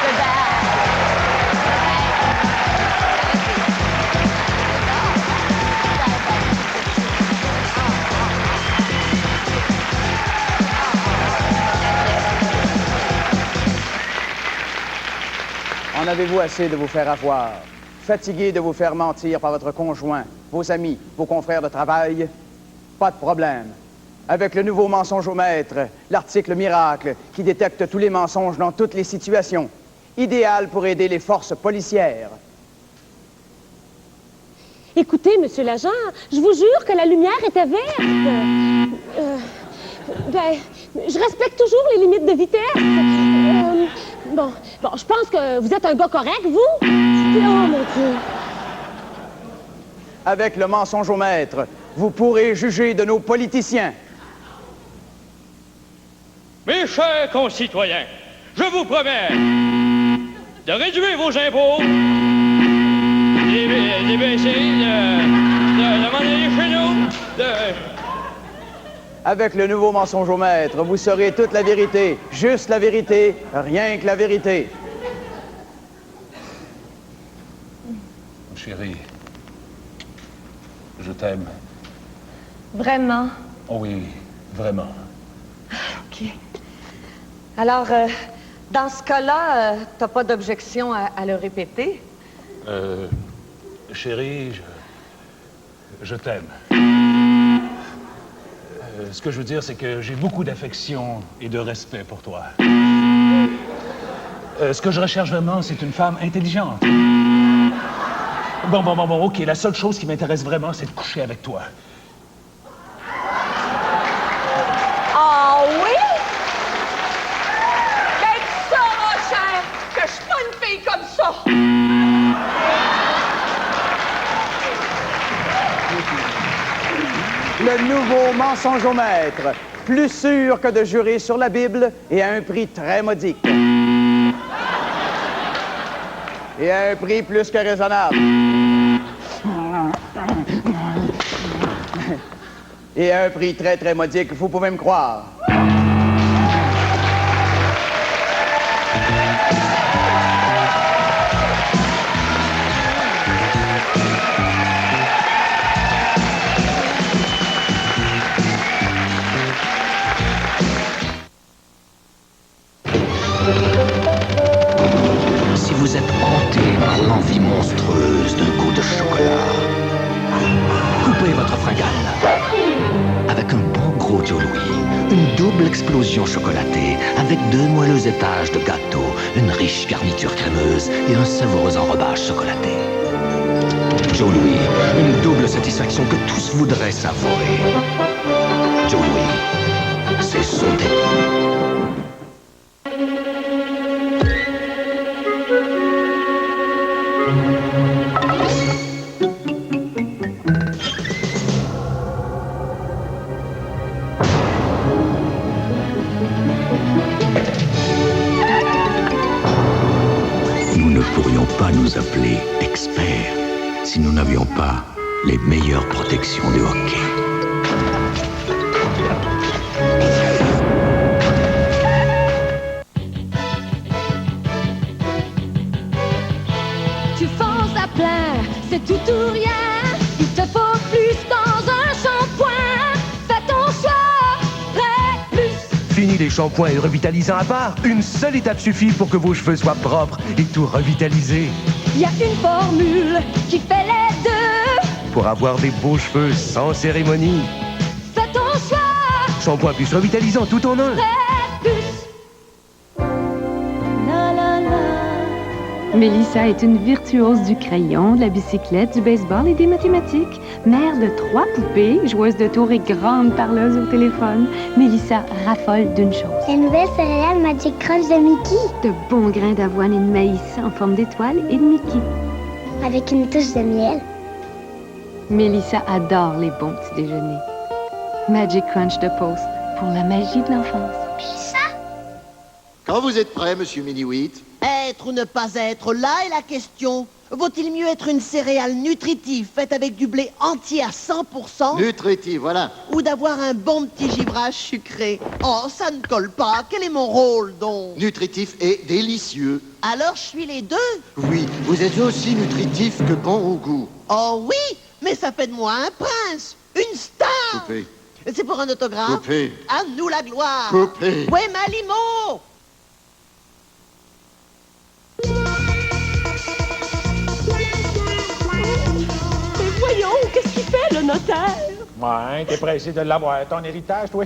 Bye-bye. En avez-vous assez de vous faire avoir? Fatigué de vous faire mentir par votre conjoint, vos amis, vos confrères de travail? Pas de problème. Avec le nouveau mensongeomètre, l'article miracle qui détecte tous les mensonges dans toutes les situations. Idéal pour aider les forces policières. Écoutez, monsieur l'agent, je vous jure que la lumière était verte. Ben, je respecte toujours les limites de vitesse. Bon, je pense que vous êtes un gars correct, vous? Oh, mon Dieu. Avec le mensongeomètre, vous pourrez juger de nos politiciens. Mes chers concitoyens, je vous promets de réduire vos impôts, d'ébaisser, de m'en aller chez nous, Avec le nouveau mensongeomètre, vous saurez toute la vérité, juste la vérité, rien que la vérité. Chérie, je t'aime. Vraiment? Oh oui, vraiment. OK. Alors, dans ce cas-là, t'as pas d'objection à le répéter? Chérie, je t'aime. Ce que je veux dire, c'est que j'ai beaucoup d'affection et de respect pour toi. Ce que je recherche vraiment, c'est une femme intelligente. Bon, OK. La seule chose qui m'intéresse vraiment, c'est de coucher avec toi. Ah oui? Ben, tu sauras, cher, que je suis pas une fille comme ça. Le nouveau mensongeomètre, plus sûr que de jurer sur la Bible et à un prix très modique. Et à un prix plus que raisonnable. Et à un prix très, très modique, vous pouvez me croire. Si vous êtes hanté par l'envie monstrueuse d'un goût de chocolat, coupez votre fringale. Avec un bon gros Joe Louis, une double explosion chocolatée, avec 2 moelleux étages de gâteau, une riche garniture crémeuse et un savoureux enrobage chocolaté. Joe Louis, une double satisfaction que tous voudraient savourer. Joe Louis, c'est sauté. Nous ne pourrions pas nous appeler experts si nous n'avions pas les meilleures protections de hockey. Tu fonces à plein, c'est tout ou rien. Il te faut plus dans un shampoing. Fais ton choix, prêt, plus. Fini les shampoings et revitalisants à part. Une seule étape suffit pour que vos cheveux soient propres et tout revitalisé. Il y a une formule qui fait les deux. Pour avoir des beaux cheveux sans cérémonie. Fais ton choix, Shampoing plus revitalisant tout en un. prêt, plus. La la la. Mélissa est une virtuose du crayon, de la bicyclette, du baseball et des mathématiques. Mère de 3 poupées, joueuse de tour et grande parleuse au téléphone, Mélissa raffole d'une chose. La nouvelle céréale Magic Crunch de Mickey. De bons grains d'avoine et de maïs en forme d'étoile et de Mickey. Avec une touche de miel. Mélissa adore les bons petits déjeuners. Magic Crunch de Post pour la magie de l'enfance. Mélissa? Quand vous êtes prêt, monsieur Mini-Wheat? Être ou ne pas être, là est la question. Vaut-il mieux être une céréale nutritive faite avec du blé entier à 100%? Nutritive, voilà. Ou d'avoir un bon petit givrage sucré? Oh, ça ne colle pas. Quel est mon rôle, donc? Nutritif et délicieux. Alors, je suis les deux? Oui, vous êtes aussi nutritif que bon au goût. Oh oui, mais ça fait de moi un prince, une star. Coupé. C'est pour un autographe? Coupé. À nous la gloire. Coupé. Ouais, Malimo! Mais voyons, qu'est-ce qu'il fait, le notaire? Ouais, t'es pressé de l'avoir, ton héritage, toi.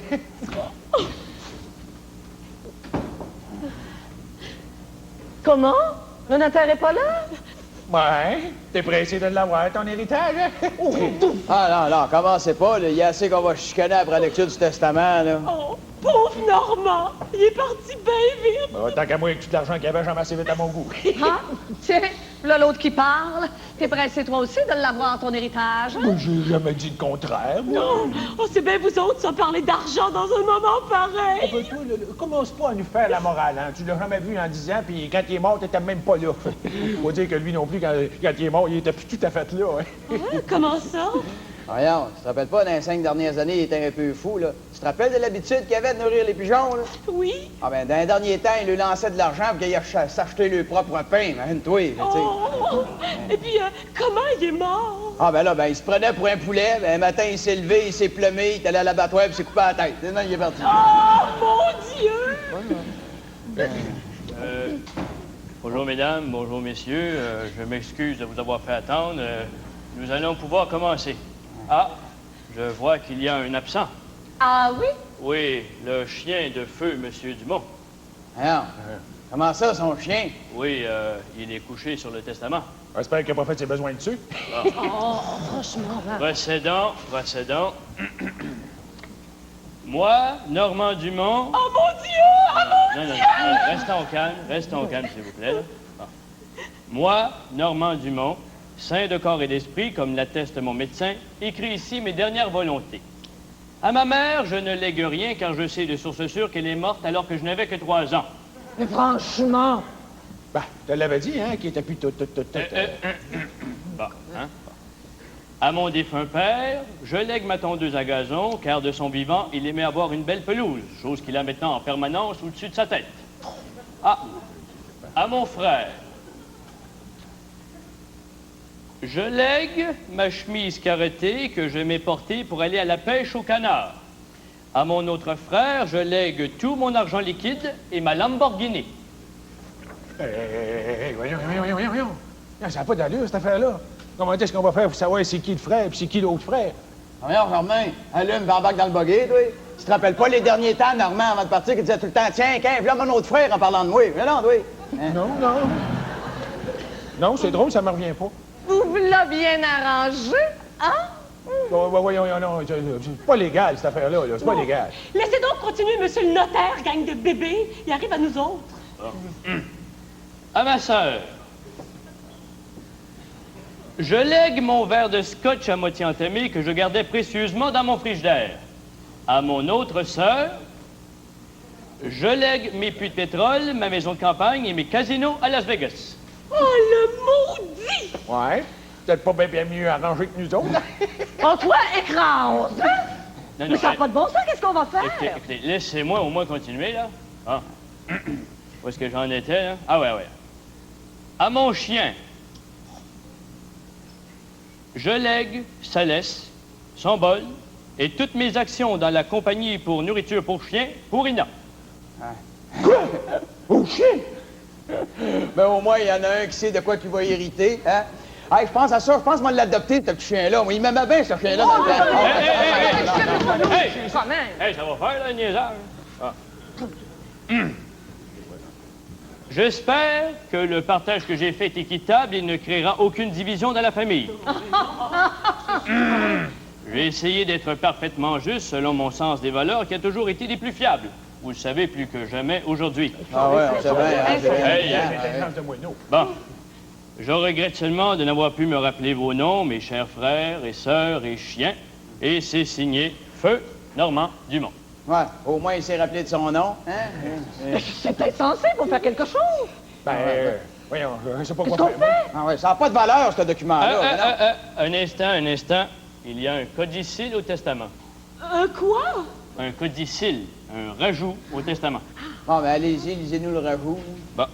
Comment? Le notaire est pas là? Ouais, t'es pressé de l'avoir, ton héritage. Ah non, commencez pas, là. Il y a assez qu'on va chicaner après la lecture du testament, là. Oh, pauvre Normand! Il est parti bien vite! Bon, tant qu'à moi, avec tout l'argent qu'il y avait, j'en ai assez vite à mon goût. Ah, tiens, là l'autre qui parle. T'es pressé toi aussi de l'avoir, ton héritage? Moi, j'ai jamais dit le contraire, moi. Non! Oh, c'est bien vous autres, ça, parler d'argent dans un moment pareil! Oh, ben, toi, commence pas à nous faire la morale, hein. Tu l'as jamais vu en 10 ans, puis quand il est mort, t'étais même pas là. Faut dire que lui non plus, quand il est mort, il était plus tout à fait là, hein. Ah, comment ça? Voyons, tu te rappelles pas, dans les 5 dernières années, il était un peu fou, là. Tu te rappelles de l'habitude qu'il avait de nourrir les pigeons, là? Oui. Ah ben, dans les derniers temps, il lui lançait de l'argent pour qu'il aille s'acheter le propre pain, imagine-toi, tu sais. Oh! Et puis, comment il est mort? Ah ben là, ben, il se prenait pour un poulet, ben, un matin, il s'est levé, il s'est plumé, il est allé à l'abattoir, puis il s'est coupé la tête. Non, il est parti. Oh, mon Dieu! Bonjour mesdames, bonjour messieurs, je m'excuse de vous avoir fait attendre. Nous allons pouvoir commencer. Ah, je vois qu'il y a un absent. Ah oui? Oui, le chien de feu, Monsieur Dumont. Alors, comment ça, son chien? Oui, il est couché sur le testament. J'espère qu'il n'a pas fait ses besoins dessus. Ah. Oh, franchement, là. Procédons. Moi, Normand Dumont... Oh, mon Dieu! Non, restons calmes, s'il vous plaît. Là. Ah. Moi, Normand Dumont, saint de corps et d'esprit, comme l'atteste mon médecin, écris ici mes dernières volontés. À ma mère, je ne lègue rien, car je sais de source sûre qu'elle est morte alors que je n'avais que 3 ans. Mais franchement... Ben, je te l'avais dit, hein, qu'il était plus tout. Bon, hein? À mon défunt père, je lègue ma tondeuse à gazon, car de son vivant, il aimait avoir une belle pelouse, chose qu'il a maintenant en permanence au-dessus de sa tête. Ah, à mon frère, je lègue ma chemise carettée que j'aimais porter pour aller à la pêche au canard. À mon autre frère, je lègue tout mon argent liquide et ma Lamborghini. Voyons. Ça n'a pas d'allure, cette affaire-là. Comment est-ce qu'on va faire pour savoir c'est qui le frère et c'est qui l'autre frère? Voyons, Normand, allume, va embarque dans le buggy, toi. Tu te rappelles pas les derniers temps, Normand, avant de partir, qui disait tout le temps, tiens, voilà mon autre frère en parlant de moi. Mais non, toi. Hein? Non. Non, c'est drôle, ça me revient pas. Vous l'avez bien arrangé, hein? Voyons, non, c'est pas légal, cette affaire-là, là. C'est pas légal. Laissez donc continuer, monsieur le notaire, gang de bébés. Il arrive à nous autres. À ma sœur, je lègue mon verre de scotch à moitié entamé que je gardais précieusement dans mon frigidaire. À mon autre sœur, je lègue mes puits de pétrole, ma maison de campagne et mes casinos à Las Vegas. Oh, le maudit! Ouais, peut-être pas bien mieux arrangé que nous autres. Oh, toi, écrase, hein? Non, Mais ça n'a pas de bon sens, qu'est-ce qu'on va faire? Écoutez, laissez-moi au moins continuer, là. Ah. Où est-ce que j'en étais, là? Ah, ouais. À mon chien, je lègue sa laisse, son bol et toutes mes actions dans la compagnie pour nourriture pour chiens pour Ina. Quoi? Au chien? Ben, au moins, il y en a un qui sait de quoi tu vas hériter, hein? Hey, je pense à ça, je pense moi l'adopter, ce petit chien-là. Il m'aimait bien, ce chien-là, dans le temps. Hey, ça va faire, là, le niaisage. Ah. J'espère que le partage que j'ai fait est équitable et ne créera aucune division dans la famille. J'ai essayé d'être parfaitement juste selon mon sens des valeurs qui a toujours été des plus fiables. Vous le savez plus que jamais aujourd'hui. Ah ouais, on sait bien. Bon. Je regrette seulement de n'avoir pu me rappeler vos noms, mes chers frères et sœurs et chiens. Et c'est signé Feu Normand Dumont. Ouais, au moins il s'est rappelé de son nom. Hein? C'est insensé pour faire quelque chose. Voyons, je sais pas Qu'est-ce quoi qu'on faire. fait? Ah ouais, ça n'a pas de valeur, ce document-là. Un instant. Il y a un codicile au testament. Un quoi? Un codicile, un rajout au testament. Bon, ben allez-y, lisez-nous le rajout. Bon.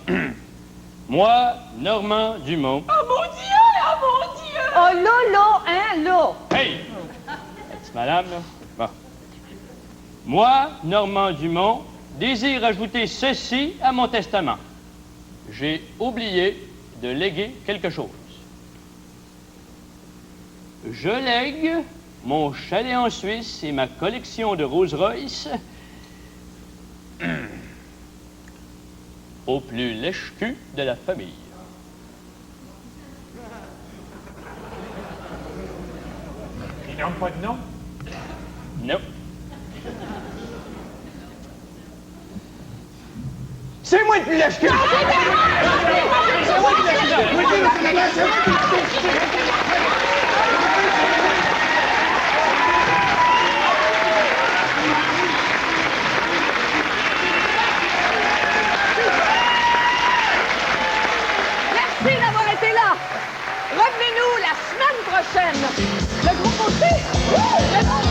Moi, Normand Dumont. Oh mon Dieu! Oh mon Dieu! Oh là, là! Hey! La petite madame, là. Bon. Moi, Normand Dumont, désire ajouter ceci à mon testament. J'ai oublié de léguer quelque chose. Je lègue mon chalet en Suisse et ma collection de Rolls-Royce au plus lèche-cul de la famille. Il nomme pas de nom? Non. C'est moi le plus lèche-cul! C'est moi le plus lèche-cul! Merci d'avoir été là. Revenez-nous la semaine prochaine. Le groupe aussi. Le groupe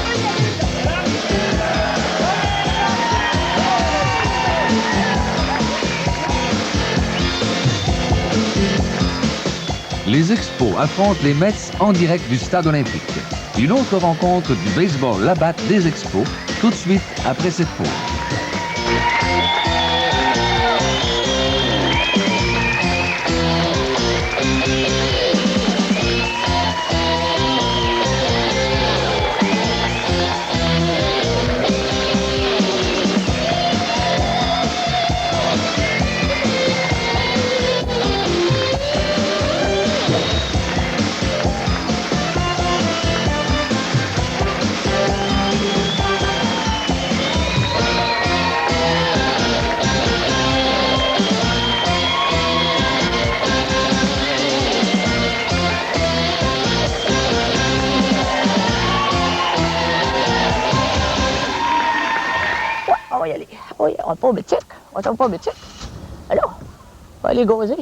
Les Expos affrontent les Mets en direct du Stade olympique. Une autre rencontre du baseball Labatt des Expos, tout de suite après cette pause. On va y aller. Oui, on va pas au boutique. On va pas au boutique. Alors, on va aller gauzer.